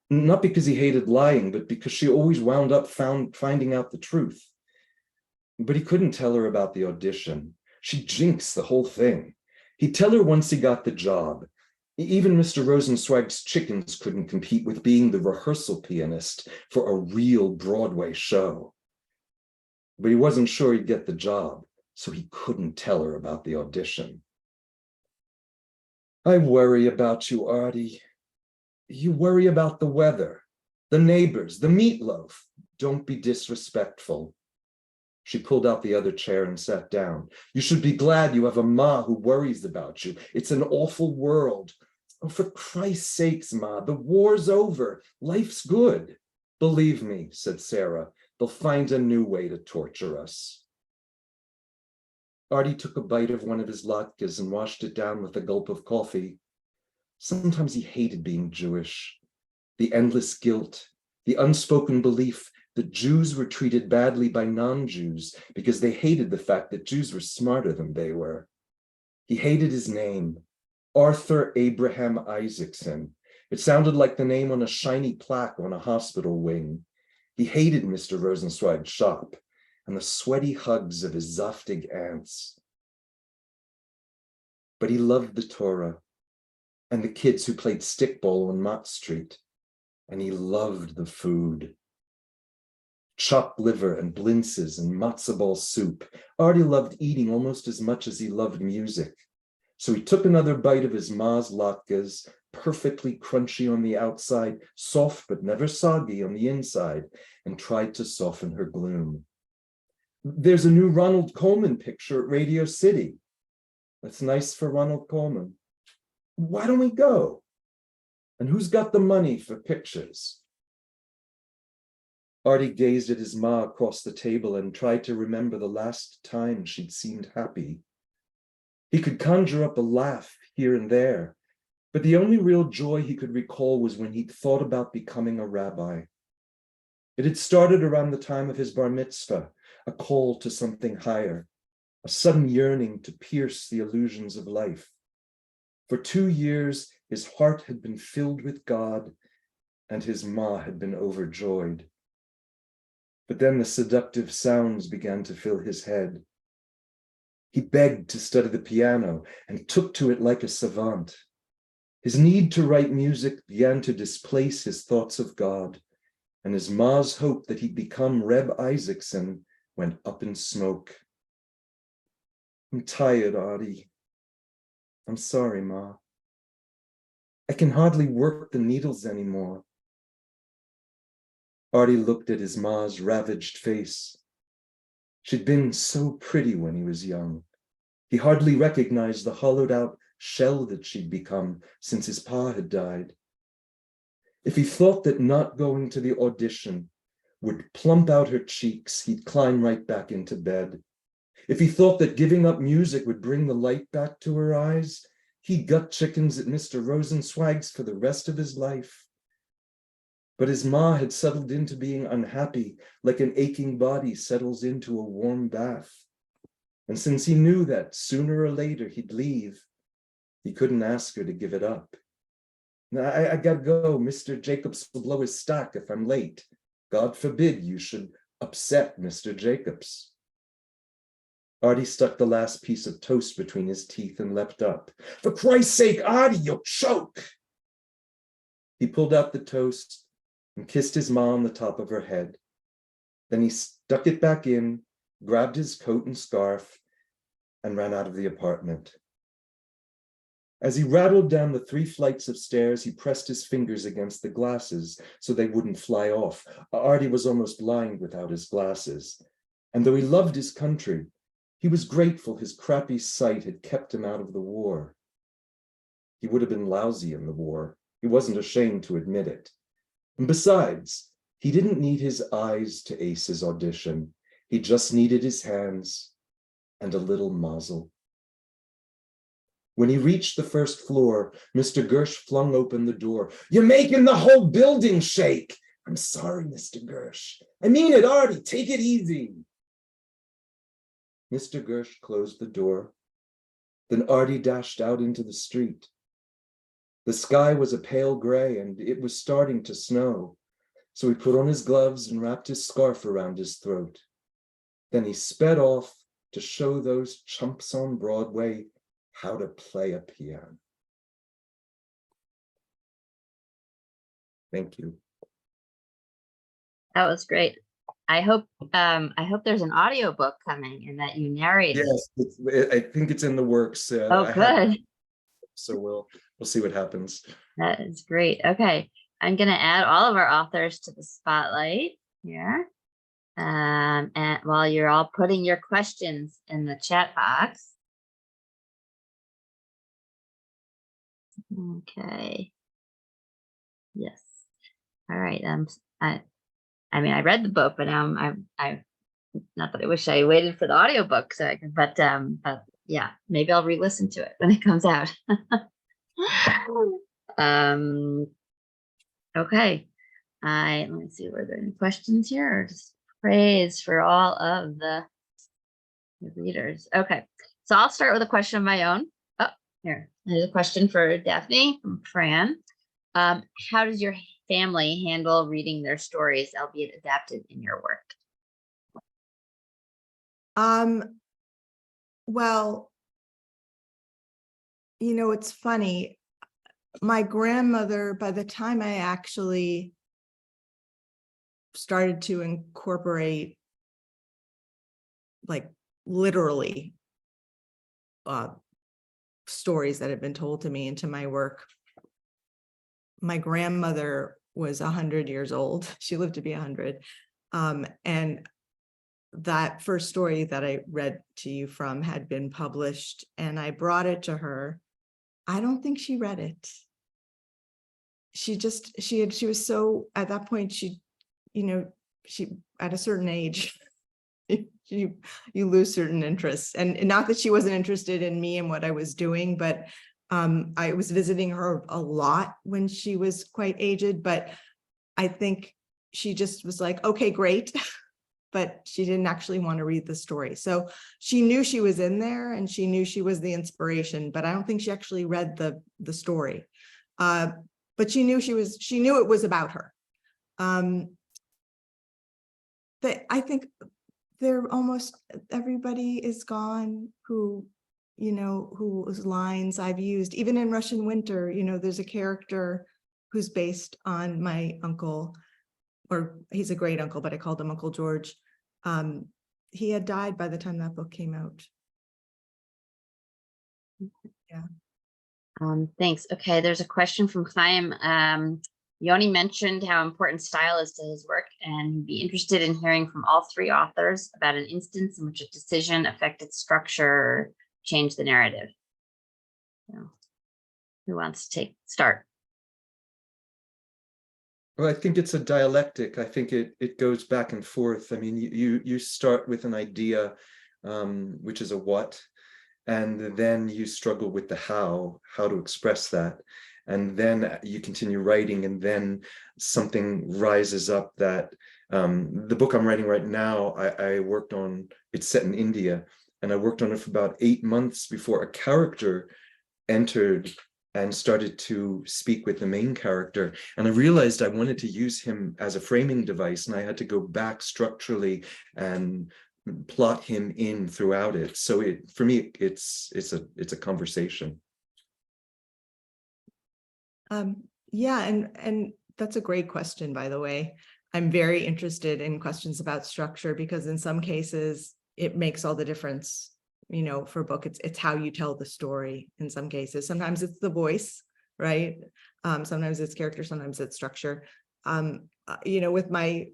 not because he hated lying, but because she always wound up finding out the truth. But he couldn't tell her about the audition. She'd jinx the whole thing. He'd tell her once he got the job. Even Mr. Rosenzweig's chickens couldn't compete with being the rehearsal pianist for a real Broadway show. But he wasn't sure he'd get the job, so he couldn't tell her about the audition. I worry about you, Artie. You worry about the weather, the neighbors, the meatloaf. Don't be disrespectful. She pulled out the other chair and sat down. You should be glad you have a ma who worries about you. It's an awful world. Oh, for Christ's sakes, Ma, the war's over. Life's good. Believe me, said Sarah, they'll find a new way to torture us. Artie took a bite of one of his latkes and washed it down with a gulp of coffee. Sometimes he hated being Jewish. The endless guilt, the unspoken belief that Jews were treated badly by non-Jews because they hated the fact that Jews were smarter than they were. He hated his name, Arthur Abraham Isaacson. It sounded like the name on a shiny plaque on a hospital wing. He hated Mr. Rosenzweig's shop and the sweaty hugs of his Zaftig aunts. But he loved the Torah and the kids who played stickball on Mott Street, and he loved the food. Chopped liver and blintzes and matzo ball soup. Artie loved eating almost as much as he loved music. So he took another bite of his ma's latkes, perfectly crunchy on the outside, soft but never soggy on the inside, and tried to soften her gloom. There's a new Ronald Coleman picture at Radio City. That's nice for Ronald Coleman. Why don't we go? And who's got the money for pictures? Artie gazed at his ma across the table and tried to remember the last time she'd seemed happy. He could conjure up a laugh here and there, but the only real joy he could recall was when he'd thought about becoming a rabbi. It had started around the time of his bar mitzvah, a call to something higher, a sudden yearning to pierce the illusions of life. For 2 years, his heart had been filled with God, and his ma had been overjoyed. But then the seductive sounds began to fill his head. He begged to study the piano and took to it like a savant. His need to write music began to displace his thoughts of God, and his ma's hope that he'd become Reb Isaacson went up in smoke. I'm tired, Artie. I'm sorry, Ma. I can hardly work the needles anymore. Artie looked at his ma's ravaged face. She'd been so pretty when he was young. He hardly recognized the hollowed out shell that she'd become since his pa had died. If he thought that not going to the audition would plump out her cheeks, he'd climb right back into bed. If he thought that giving up music would bring the light back to her eyes, he'd gut chickens at Mr. Rosenzweig's for the rest of his life. But his ma had settled into being unhappy, like an aching body settles into a warm bath. And since he knew that sooner or later he'd leave, he couldn't ask her to give it up. I gotta go. Mr. Jacobs will blow his stock if I'm late. God forbid you should upset Mr. Jacobs. Artie stuck the last piece of toast between his teeth and leapt up. For Christ's sake, Artie, you'll choke. He pulled out the toast and kissed his ma on the top of her head. Then he stuck it back in, grabbed his coat and scarf, and ran out of the apartment. As he rattled down the 3 flights of stairs, he pressed his fingers against the glasses so they wouldn't fly off. Artie was almost blind without his glasses. And though he loved his country, he was grateful his crappy sight had kept him out of the war. He would have been lousy in the war. He wasn't ashamed to admit it. And besides, he didn't need his eyes to ace his audition. He just needed his hands and a little mazel. When he reached the first floor, Mr. Gersh flung open the door. You're making the whole building shake. I'm sorry, Mr. Gersh. I mean it, Artie, take it easy. Mr. Gersh closed the door. Then Artie dashed out into the street. The sky was a pale gray and it was starting to snow. So he put on his gloves and wrapped his scarf around his throat. Then he sped off to show those chumps on Broadway how to play a piano. Thank you. That was great. I hope there's an audiobook coming and that you narrate it. Yes, I think it's in the works. Oh, good. So we'll see what happens. That is great. Okay. I'm going to add all of our authors to the spotlight here. And while you're all putting your questions in the chat box. Okay. Yes. All right. I mean, I read the book, but I not that I wish I waited for the audiobook, but yeah, maybe I'll re-listen to it when it comes out. Okay. Let me see, were there any questions here or just praise for all of the readers? Okay, so I'll start with a question of my own. Oh, here, there's a question for Daphne from Fran. How does your family handle reading their stories, albeit adapted in your work? Well, you know, it's funny. My grandmother, by the time I actually started to incorporate, like, literally stories that had been told to me into my work, my grandmother was 100 years old. She lived to be 100. And that first story that I read to you from had been published, and I brought it to her. I don't think she read it. She was so, at that point, she at a certain age, you lose certain interests, and not that she wasn't interested in me and what I was doing, but I was visiting her a lot when she was quite aged, but I think she just was like, okay, great. But she didn't actually want to read the story. So she knew she was in there and she knew she was the inspiration, but I don't think she actually read the story. But she knew it was about her. I think almost everybody is gone whose lines I've used. Even in Russian Winter, there's a character who's based on my uncle, or he's a great uncle, but I called him Uncle George. He had died by the time that book came out. Yeah. Thanks. Okay, there's a question from Chaim. Yoni mentioned how important style is to his work, and he'd be interested in hearing from all 3 authors about an instance in which a decision affected structure or changed the narrative. So, who wants to start? Well, I think it's a dialectic. I think it goes back and forth. I mean, you start with an idea, which is a what, and then you struggle with the how to express that. And then you continue writing, and then something rises up that, the book I'm writing right now, I worked on, it's set in India, and I worked on it for about 8 months before a character entered and started to speak with the main character. And I realized I wanted to use him as a framing device, and I had to go back structurally and plot him in throughout it. So for me, it's a conversation. Yeah, and that's a great question, by the way. I'm very interested in questions about structure, because in some cases it makes all the difference. You know, for a book, it's how you tell the story. In some cases, sometimes it's the voice, right? Sometimes it's character, sometimes it's structure. You know, with my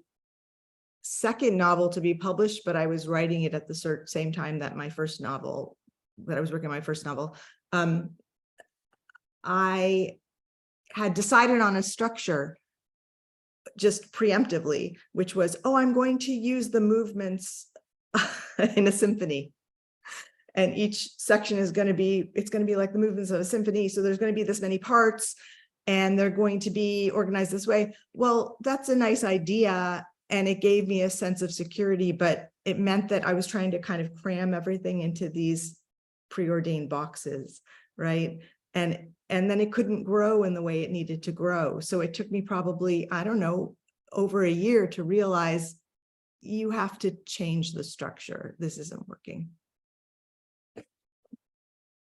second novel to be published, but I was writing it at the same time that my first novel, that I was working on my first novel. I had decided on a structure just preemptively, which was, oh, I'm going to use the movements in a symphony. And each section is going to be, it's going to be like the movements of a symphony. So there's going to be this many parts, and they're going to be organized this way. Well, that's a nice idea. And it gave me a sense of security, but it meant that I was trying to kind of cram everything into these preordained boxes, right? And then it couldn't grow in the way it needed to grow. So it took me probably, I don't know, over a year to realize you have to change the structure. This isn't working.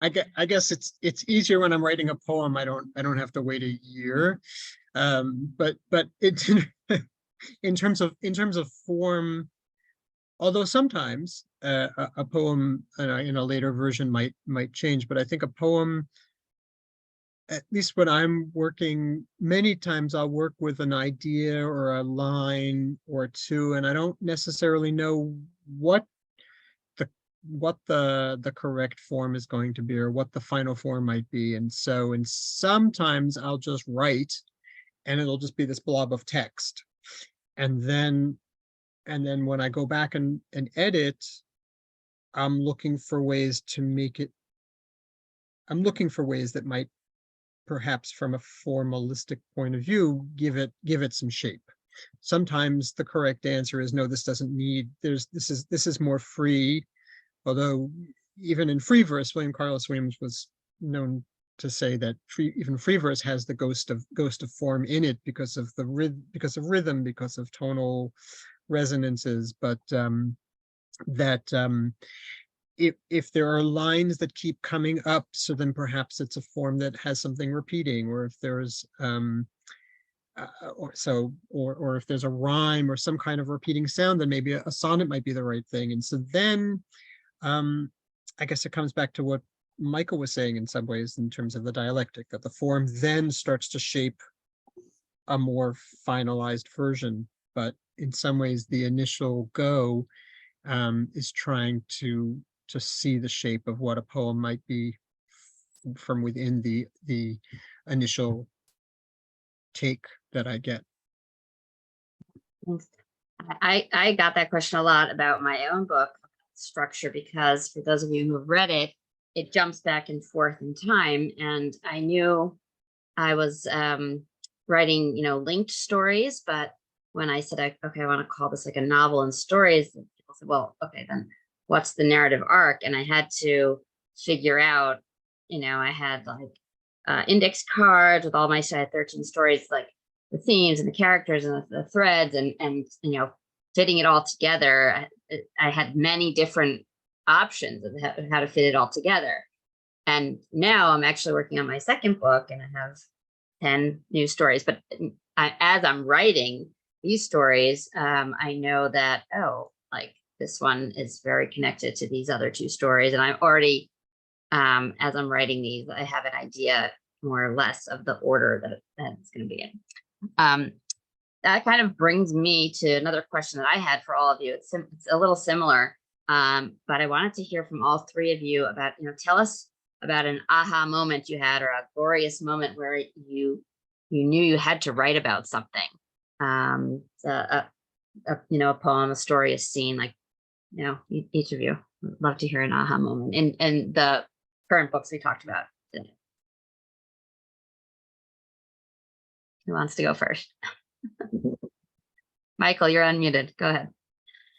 I guess it's easier when I'm writing a poem. I don't have to wait a year. But it's in terms of form, although sometimes a poem in a later version might change, but I think a poem, at least when I'm working, many times I'll work with an idea or a line or two, and I don't necessarily know what the correct form is going to be, or what the final form might be. And sometimes I'll just write, and it'll just be this blob of text. And then when I go back and edit, I'm looking for ways to make it, I'm looking for ways that might, perhaps from a formalistic point of view, give it some shape. Sometimes the correct answer is no, this doesn't need, this is more free. Although even in free verse, William Carlos Williams was known to say that even free verse has the ghost of form in it because of rhythm, because of tonal resonances. But if there are lines that keep coming up, so then perhaps it's a form that has something repeating, or if there's or if there's a rhyme or some kind of repeating sound, then maybe a sonnet might be the right thing. And so then I guess it comes back to what Michael was saying in some ways, in terms of the dialectic, that the form then starts to shape a more finalized version. But in some ways, the initial go is trying to see the shape of what a poem might be from within the initial take that I get. I got that question a lot about my own book structure, because for those of you who have read it, it jumps back and forth in time. And I knew I was writing, linked stories, but when I said, okay, I want to call this like a novel and stories, people said, well, okay, then what's the narrative arc? And I had to figure out, I had like index cards with all my, I had 13 stories, like the themes and the characters and the threads and fitting it all together. I had many different options of how to fit it all together. And now I'm actually working on my second book, and I have 10 new stories. But as I'm writing these stories, I know that, like this one is very connected to these other two stories. And I'm already, as I'm writing these, I have an idea more or less of the order that it's going to be in. That kind of brings me to another question that I had for all of you. It's a little similar, but I wanted to hear from all three of you about, tell us about an aha moment you had, or a glorious moment where you knew you had to write about something. A poem, a story, a scene, like, each of you. I'd love to hear an aha moment in the current books we talked about today. Who wants to go first? Michael, you're unmuted. Go ahead.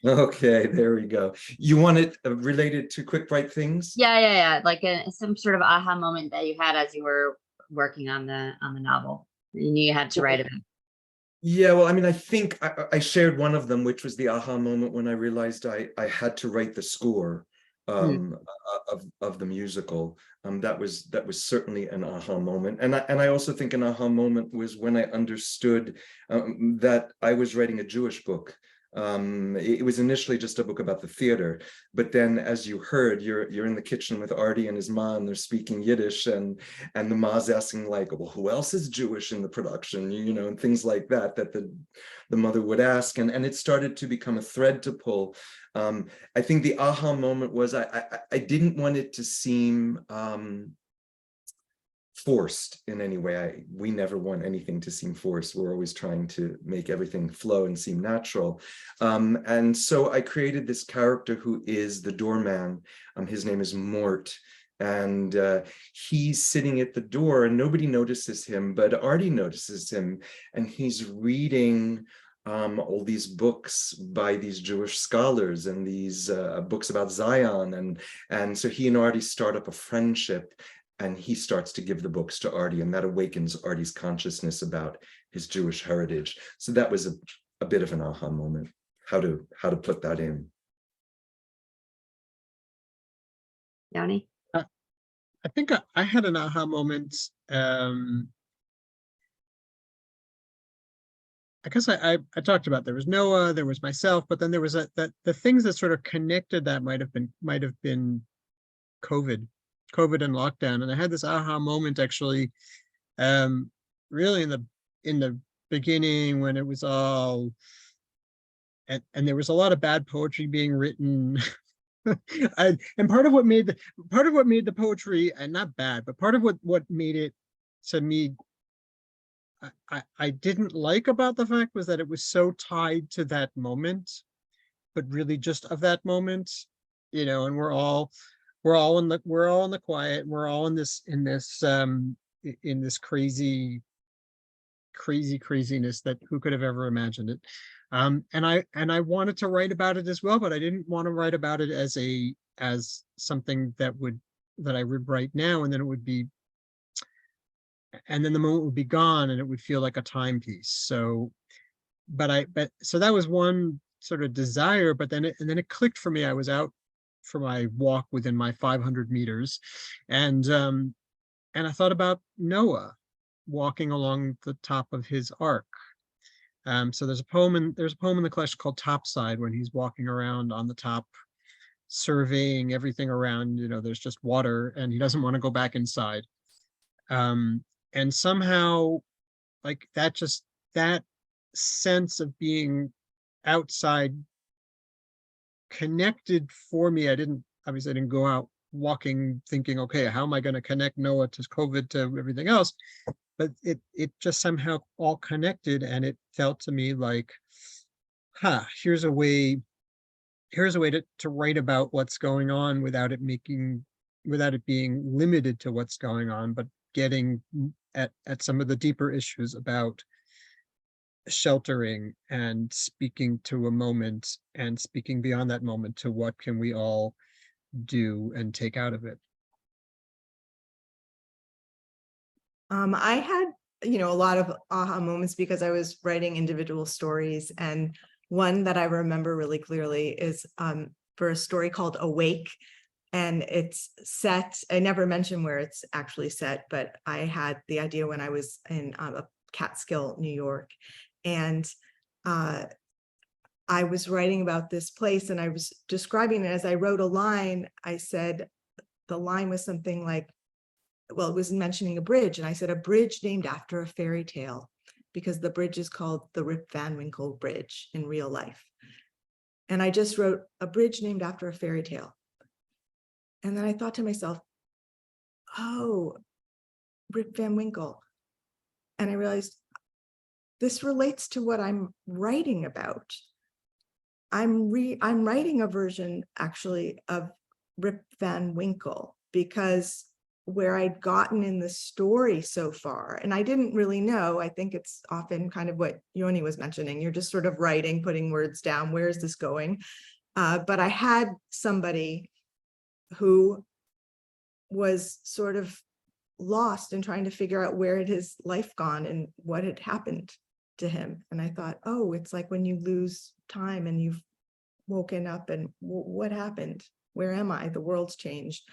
Okay, there we go. You want it related to quick write things? Yeah. Like some sort of aha moment that you had as you were working on the novel? You knew you had to write about it. Yeah, well, I mean, I think I shared one of them, which was the aha moment when I realized I had to write the score of the musical. That was certainly an aha moment, and I also think an aha moment was when I understood that I was writing a Jewish book. It was initially just a book about the theater, but then, as you heard, you're in the kitchen with Artie and his ma, and they're speaking Yiddish, and the ma's asking like, well, who else is Jewish in the production, you know, and things like that the mother would ask, and it started to become a thread to pull. I think the aha moment was I didn't want it to seem forced in any way. We never want anything to seem forced. We're always trying to make everything flow and seem natural. And so I created this character who is the doorman. His name is Mort. And he's sitting at the door and nobody notices him, but Artie notices him. And he's reading all these books by these Jewish scholars and these books about Zion. And so he and Artie start up a friendship. And he starts to give the books to Artie, and that awakens Artie's consciousness about his Jewish heritage. So that was a bit of an aha moment, how to put that in. Yoni? I think I had an aha moment. I guess I talked about, there was Noah, there was myself, but then there was the things that sort of connected that might have been COVID and lockdown. And I had this aha moment actually, really in the beginning, when it was all, and there was a lot of bad poetry being written. And part of what made the poetry, and not bad, but part of what made it, to me, I didn't like about the fact was that it was so tied to that moment, but really just of that moment, you know. And we're all in the quiet, and we're all in this craziness that who could have ever imagined it. And I wanted to write about it as well, but I didn't want to write about it as something that I would write now, and then the moment would be gone and it would feel like a timepiece. So that was one sort of desire, but then it clicked for me. I was out for my walk within my 500 meters, and I thought about Noah walking along the top of his ark. So there's a poem in the collection called Topside, when he's walking around on the top, surveying everything around. You know, there's just water, and he doesn't want to go back inside. And somehow, like that sense of being outside connected for me. I didn't go out walking thinking, okay, how am I going to connect Noah to COVID to everything else? But it just somehow all connected, and it felt to me like, here's a way to write about what's going on without it being limited to what's going on, but getting at some of the deeper issues about sheltering and speaking to a moment, and speaking beyond that moment to what can we all do and take out of it. I had, a lot of aha moments because I was writing individual stories, and one that I remember really clearly is for a story called Awake. And it's set, I never mentioned where it's actually set, but I had the idea when I was in Catskill, New York. And I was writing about this place, and I was describing it. As I wrote a line, I said, the line was something like, well, it was mentioning a bridge. And I said, a bridge named after a fairy tale, because the bridge is called the Rip Van Winkle Bridge in real life. And I just wrote a bridge named after a fairy tale. And then I thought to myself, oh, Rip Van Winkle. And I realized this relates to what I'm writing about. I'm writing a version actually of Rip Van Winkle, because where I'd gotten in the story so far, and I didn't really know, I think it's often kind of what Yoni was mentioning, you're just sort of writing, putting words down, where is this going? But I had somebody who was sort of lost and trying to figure out where had his life gone and what had happened to him. And I thought, oh, it's like when you lose time and you've woken up and what happened? Where am I? The world's changed.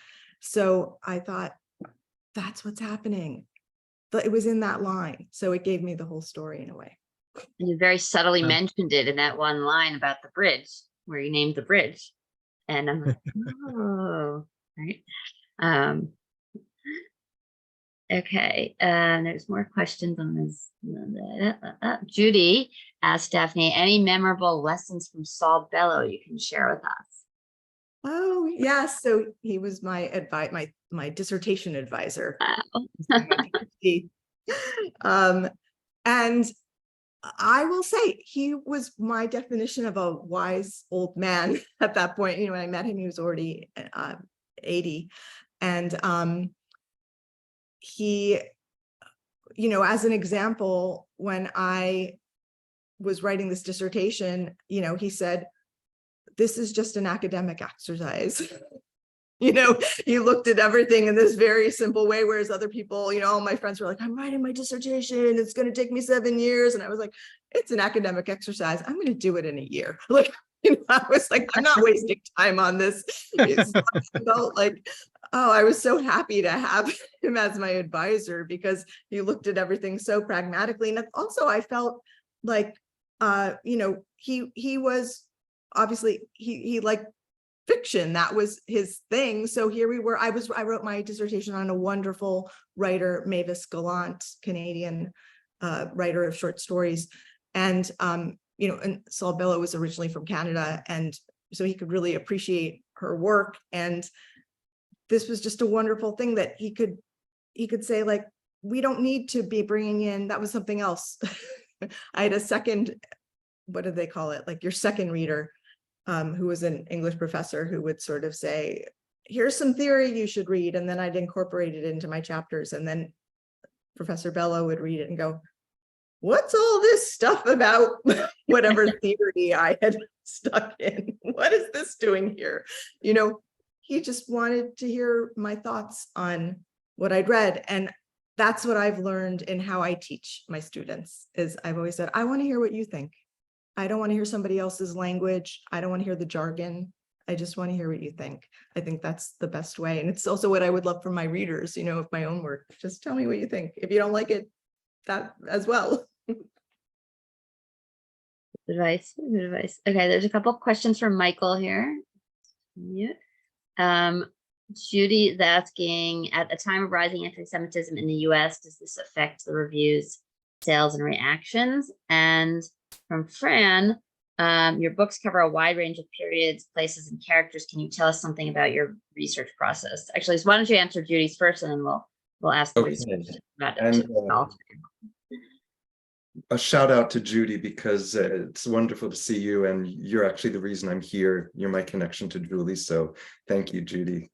So I thought, that's what's happening. But it was in that line. So it gave me the whole story in a way. And you very subtly Yeah. mentioned it in that one line about the bridge, where you named the bridge. And I'm like, oh, right. Okay, there's more questions on this. Judy asked Daphne, any memorable lessons from Saul Bellow you can share with us? Oh, yes. So he was my my dissertation advisor. Wow. My PhD. And I will say he was my definition of a wise old man at that point. You know, when I met him, he was already 80. And he, you know, as an example, when I was writing this dissertation, you know, he said, this is just an academic exercise. You know, he looked at everything in this very simple way, whereas other people, you know, all my friends were like, I'm writing my dissertation, it's going to take me 7 years. And I was like, it's an academic exercise. I'm going to do it in a year. Like, you know, I was like, I'm not wasting time on this. It's felt like, oh, I was so happy to have him as my advisor because he looked at everything so pragmatically. And also I felt like, you know, he was obviously, he liked fiction. That was his thing. So here we were. I wrote my dissertation on a wonderful writer, Mavis Gallant, Canadian writer of short stories. And, you know, and Saul Bellow was originally from Canada. And so he could really appreciate her work. And this was just a wonderful thing that he could say, like, we don't need to be bringing in, that was something else. I had a second, what do they call it? Like your second reader, who was an English professor who would sort of say, here's some theory you should read. And then I'd incorporate it into my chapters. And then Professor Bellow would read it and go, what's all this stuff about whatever theory I had stuck in? What is this doing here? You know, he just wanted to hear my thoughts on what I'd read. And that's what I've learned in how I teach my students is I've always said, I want to hear what you think. I don't want to hear somebody else's language. I don't want to hear the jargon. I just want to hear what you think. I think that's the best way. And it's also what I would love from my readers, you know, of my own work. Just tell me what you think. If you don't like it, that as well. Good advice. Good advice. Okay, there's a couple of questions from Michael here. Yeah. Judy is asking, at a time of rising anti-Semitism in the US, does this affect the reviews, sales, and reactions? And from Fran, your books cover a wide range of periods, places, and characters. Can you tell us something about your research process? Actually, so why don't you answer Judy's first, and then we'll ask the research about it. And a shout out to Judy, because it's wonderful to see you, and you're actually the reason I'm here. You're my connection to Julie, so thank you, Judy.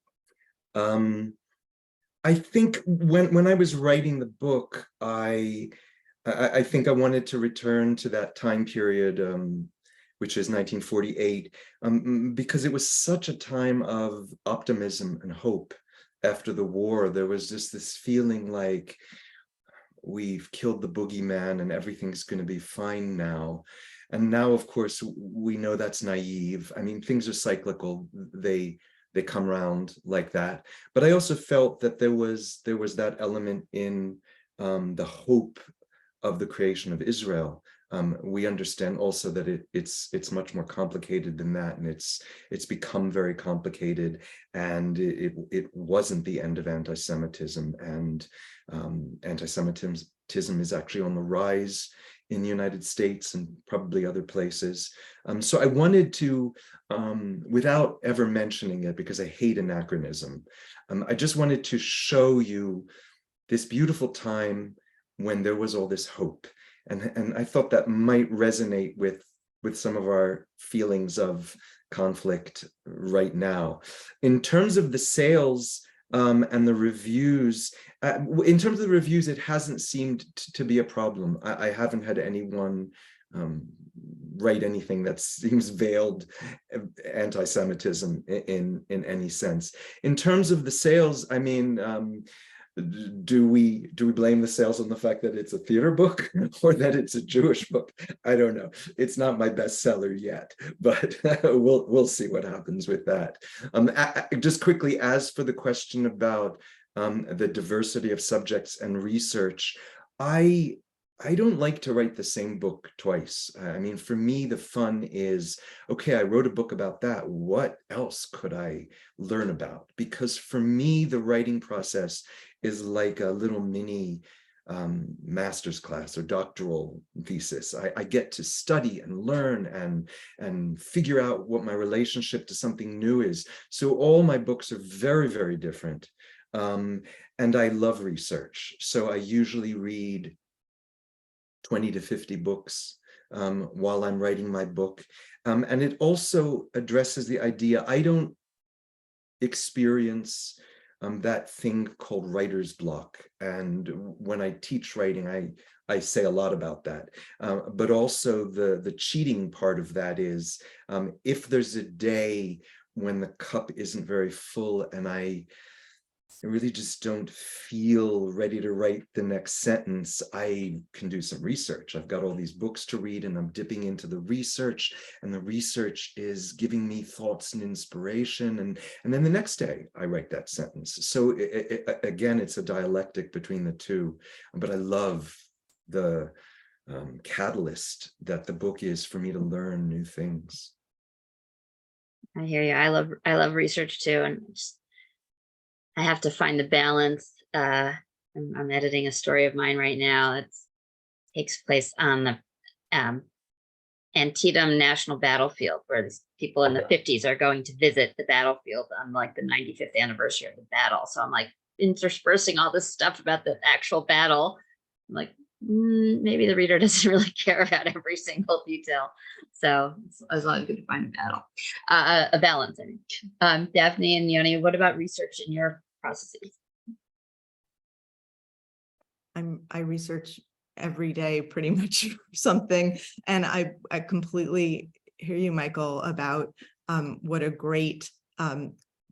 I think when I was writing the book, I think I wanted to return to that time period, which is 1948, because it was such a time of optimism and hope after the war. There was just this feeling like we've killed the boogeyman and everything's going to be fine now. And now, of course, we know that's naive. I mean, things are cyclical. They come around like that. But I also felt that there was that element in the hope of the creation of Israel. We understand also that it's much more complicated than that, and it's become very complicated, and it wasn't the end of anti-Semitism, and anti-Semitism is actually on the rise in the United States and probably other places. So I wanted to, without ever mentioning it, because I hate anachronism, I just wanted to show you this beautiful time when there was all this hope. And I thought that might resonate with some of our feelings of conflict right now. In terms of the sales and the reviews, in terms of the reviews, it hasn't seemed to be a problem. I haven't had anyone write anything that seems veiled anti-Semitism in any sense. In terms of the sales, I mean, do we blame the sales on the fact that it's a theater book or that it's a Jewish book? I don't know. It's not my bestseller yet, but we'll see what happens with that. Just quickly, as for the question about the diversity of subjects and research, I don't like to write the same book twice. I mean, for me, the fun is, okay, I wrote a book about that. What else could I learn about? Because for me, the writing process is like a little mini master's class or doctoral thesis. I get to study and learn and figure out what my relationship to something new is. So all my books are very, very different. And I love research. So I usually read 20 to 50 books while I'm writing my book. And it also addresses the idea, I don't experience that thing called writer's block. And when I teach writing, I say a lot about that. But also the cheating part of that is, if there's a day when the cup isn't very full and I really just don't feel ready to write the next sentence, I can do some research. I've got all these books to read and I'm dipping into the research, and the research is giving me thoughts and inspiration. And then the next day I write that sentence. So again, it's a dialectic between the two, but I love the catalyst that the book is for me to learn new things. I hear you. I love research too, and I have to find the balance. I'm editing a story of mine right now. It takes place on the Antietam National Battlefield, where these people in the 50s are going to visit the battlefield on like the 95th anniversary of the battle. So I'm like interspersing all this stuff about the actual battle. I'm like, maybe the reader doesn't really care about every single detail. So as long as you can find a balance. I mean, Daphne and Yoni, what about research in your processes? I research every day pretty much something, and I completely hear you, Michael, about what a great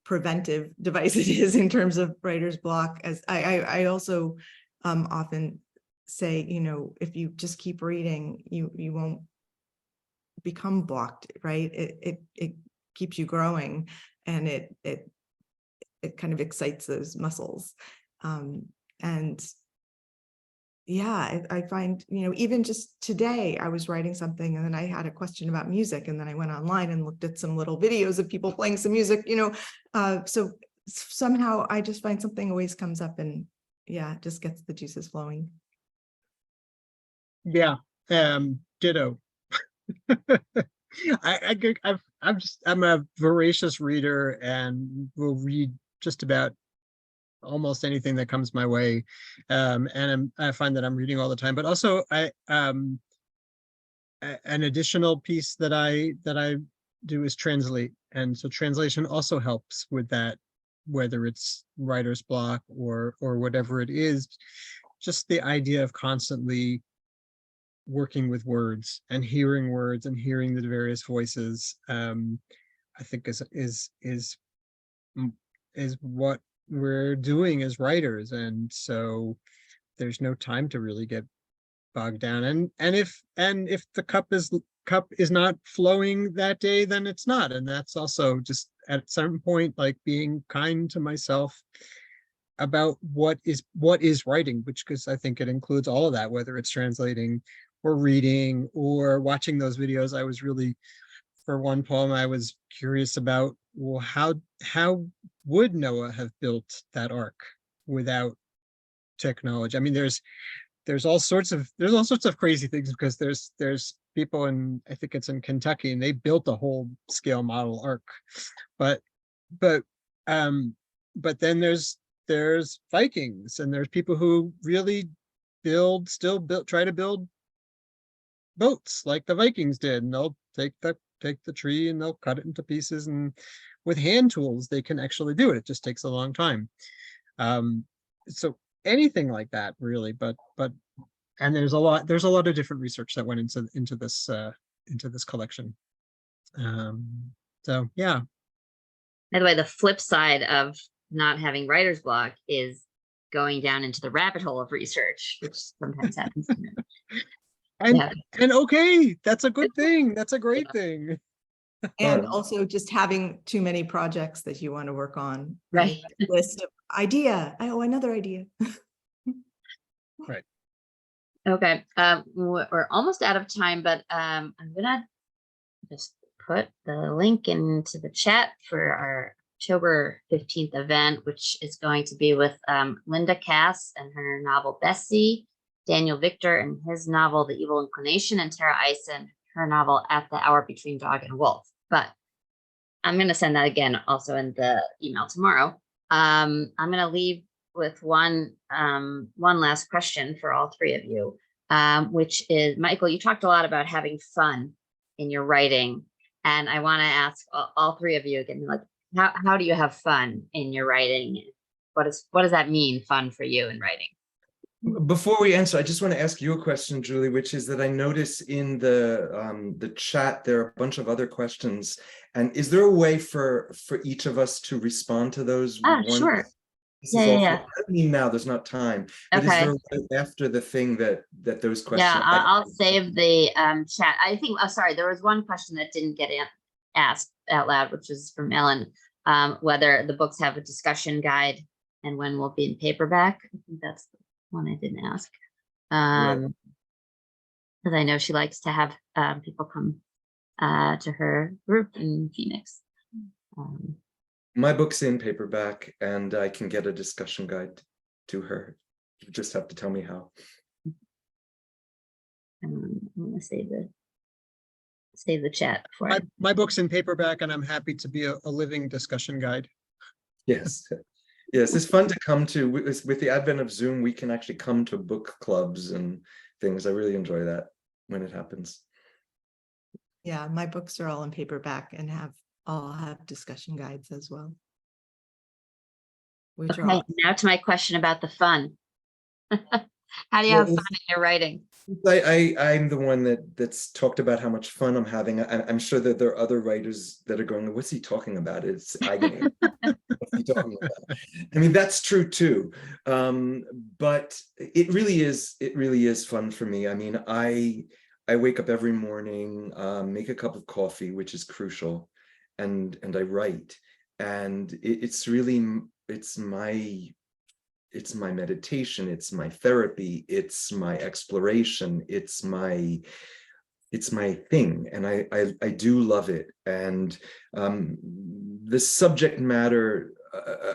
preventive device it is in terms of writer's block. As I also often say, you know, if you just keep reading, you won't become blocked, right? It keeps you growing, and it kind of excites those muscles. And yeah, I find, you know, even just today I was writing something and then I had a question about music, and then I went online and looked at some little videos of people playing some music, you know, so somehow I just find something always comes up, and yeah, it just gets the juices flowing. Yeah, ditto. I'm a voracious reader and will read just about almost anything that comes my way, and I find that I'm reading all the time. But also, an additional piece that I do is translate, and so translation also helps with that, whether it's writer's block or whatever it is. Just the idea of constantly working with words and hearing the various voices, I think is what we're doing as writers. And so there's no time to really get bogged down. And if the cup is not flowing that day, then it's not. And that's also just at some point, like, being kind to myself about what is writing, which, because I think it includes all of that, whether it's translating or reading or watching those videos. I was really, for one poem, I was curious about, well, how would Noah have built that ark without technology? I mean, there's all sorts of crazy things, because there's people in, I think it's in Kentucky, and they built a whole scale model ark, but then there's Vikings, and there's people who really try to build boats like the Vikings did, and they'll take the tree and they'll cut it into pieces, and with hand tools they can actually do it. It just takes a long time. So anything like that, really. But and there's a lot of different research that went into this collection. So yeah. By the way, the flip side of not having writer's block is going down into the rabbit hole of research, which sometimes happens. And Yeah. and okay, that's a good thing. That's a great thing. And Fun. also just having too many projects that you want to work on. Right. List of idea. Oh, another idea. Okay. We're almost out of time, but I'm gonna just put the link into the chat for our October 15th event, which is going to be with Linda Cass and her novel Bessie, Daniel Victor and his novel The Evil Inclination, and Tara Eisen, her novel At the Hour Between Dog and Wolf. But I'm going to send that again also in the email tomorrow. I'm going to leave with one last question for all three of you, which is, Michael, you talked a lot about having fun in your writing. And I want to ask all three of you again, like, how do you have fun in your writing? What does that mean, fun for you in writing? Before we answer, I just want to ask you a question, Julie, which is that I notice in the chat there are a bunch of other questions. And is there a way for each of us to respond to those? Sure. This Yeah, is yeah, awful. yeah. I mean, now there's not time. But is Okay. there a way after the thing that those questions? Yeah, I'll save the chat. I think, sorry, there was one question that didn't get asked out loud, which is from Ellen, whether the books have a discussion guide and when will be in paperback. I think that's the one I didn't ask. Because I know she likes to have people come to her group in Phoenix. My book's in paperback and I can get a discussion guide to her. You just have to tell me how. I'm gonna save the chat before My book's in paperback, and I'm happy to be a living discussion guide. Yes. Yes, it's fun to come to. With the advent of Zoom, we can actually come to book clubs and things. I really enjoy that when it happens. Yeah, my books are all in paperback and all have discussion guides as well. Which Okay, now to my question about the fun. How do you have fun in your writing? I'm the one that's talked about how much fun I'm having. I'm sure that there are other writers that are going, what's he talking about? It's agony. What's he talking about? I mean, that's true too. But it really is fun for me. I mean, I wake up every morning, make a cup of coffee, which is crucial, and I write. And it's my meditation, it's my therapy, it's my exploration, it's my thing, and I do love it. And the subject matter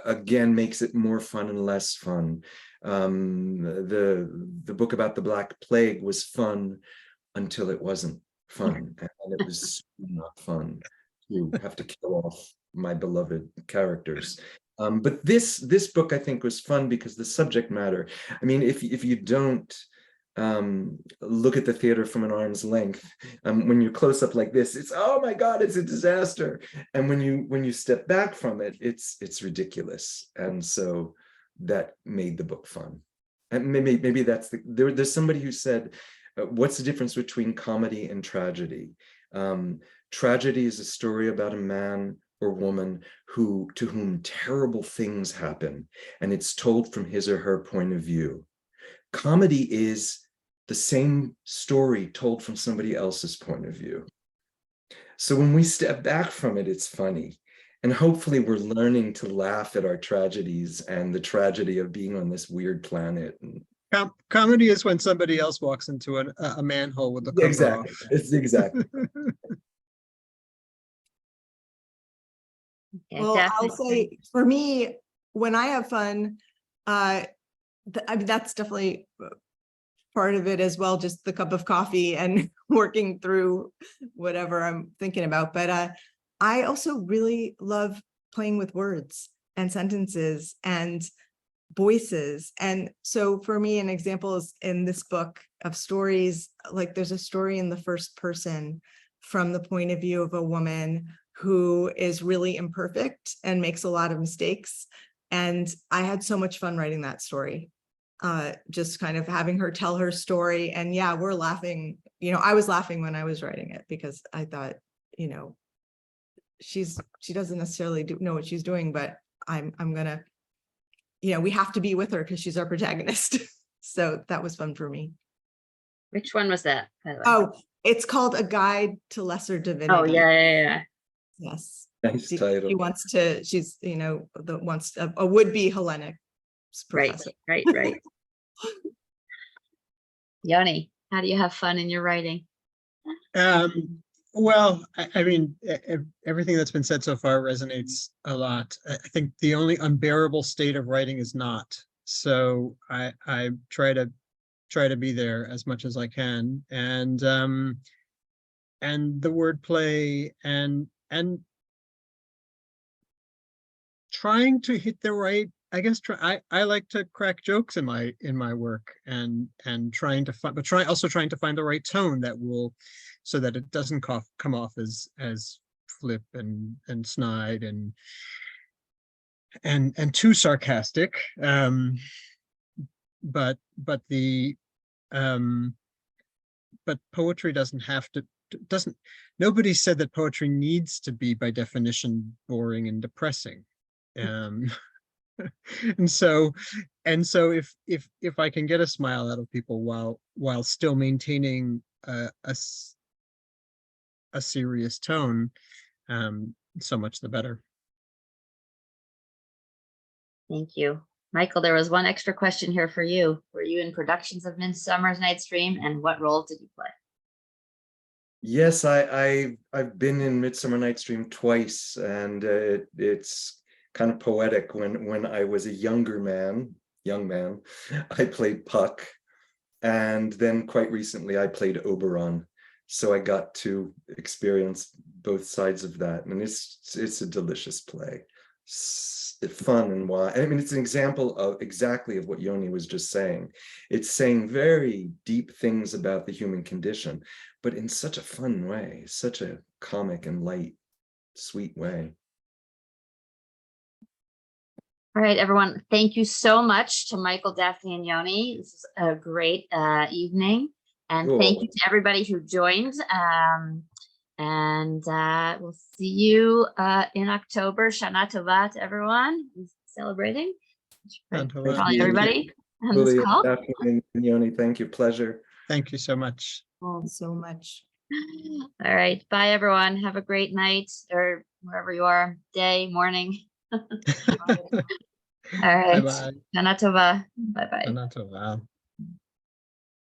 again makes it more fun and less fun. The book about the Black Plague was fun until it wasn't fun, and it was not fun to have to kill off my beloved characters. But this book, I think, was fun because the subject matter. I mean, if you don't look at the theater from an arm's length, when you're close up like this, it's, oh my God, it's a disaster. And when you step back from it, it's ridiculous. And so that made the book fun. And maybe that's there's somebody who said, what's the difference between comedy and tragedy? Tragedy is a story about a man or woman to whom terrible things happen, and it's told from his or her point of view. Comedy is the same story told from somebody else's point of view. So when we step back from it, it's funny. And hopefully we're learning to laugh at our tragedies and the tragedy of being on this weird planet. Comedy is when somebody else walks into a manhole with the cover exactly off. It's exactly. Well, I'll say for me, when I have fun, I mean, that's definitely part of it as well, just the cup of coffee and working through whatever I'm thinking about. But I also really love playing with words and sentences and voices. And so for me, an example is in this book of stories, like there's a story in the first person from the point of view of a woman who is really imperfect and makes a lot of mistakes. And I had so much fun writing that story, just kind of having her tell her story. And yeah, we're laughing, I was laughing when I was writing it because I thought, she doesn't necessarily know what she's doing, but I'm gonna we have to be with her because she's our protagonist. So that was fun for me. Which one was that, by the way? Oh, it's called A Guide to Lesser Divinity. Oh, yeah. Yes. Nice She title. wants to, she's, wants a would-be Hellenic Right, professor. right. Yoni, how do you have fun in your writing? Well, I mean, everything that's been said so far resonates a lot. I think the only unbearable state of writing is not. So I try to be there as much as I can, and the wordplay and trying to hit the right. I guess I like to crack jokes in my work, and trying to find, but trying to find the right tone that will, so that it doesn't come off as flip and snide and too sarcastic. But poetry doesn't have to, nobody said that poetry needs to be by definition boring and depressing. And so if I can get a smile out of people while still maintaining a serious tone, so much the better. Thank you. Michael, there was one extra question here for you. Were you in productions of Midsummer Night's Dream, and what role did you play? Yes, I've been in Midsummer Night's Dream twice, and it's kind of poetic. When I was a young man, I played Puck, and then quite recently I played Oberon. So I got to experience both sides of that, and it's a delicious play. Fun and wild. I mean, it's an example of exactly of what Yoni was just saying. It's saying very deep things about the human condition, but in such a fun way, such a comic and light, sweet way. All right, everyone. Thank you so much to Michael, Daphne, and Yoni. This is a great evening. And thank you to everybody who joined. And we'll see you in October. Shana Tova to everyone who's celebrating. Probably everybody on this call. Daphne and Yoni, thank you. Pleasure. Thank you so much. Oh, so much. All right. Bye, everyone. Have a great night, or wherever you are, day, morning. All right. Bye-bye. Shana Tova. Bye-bye. Shana Tova.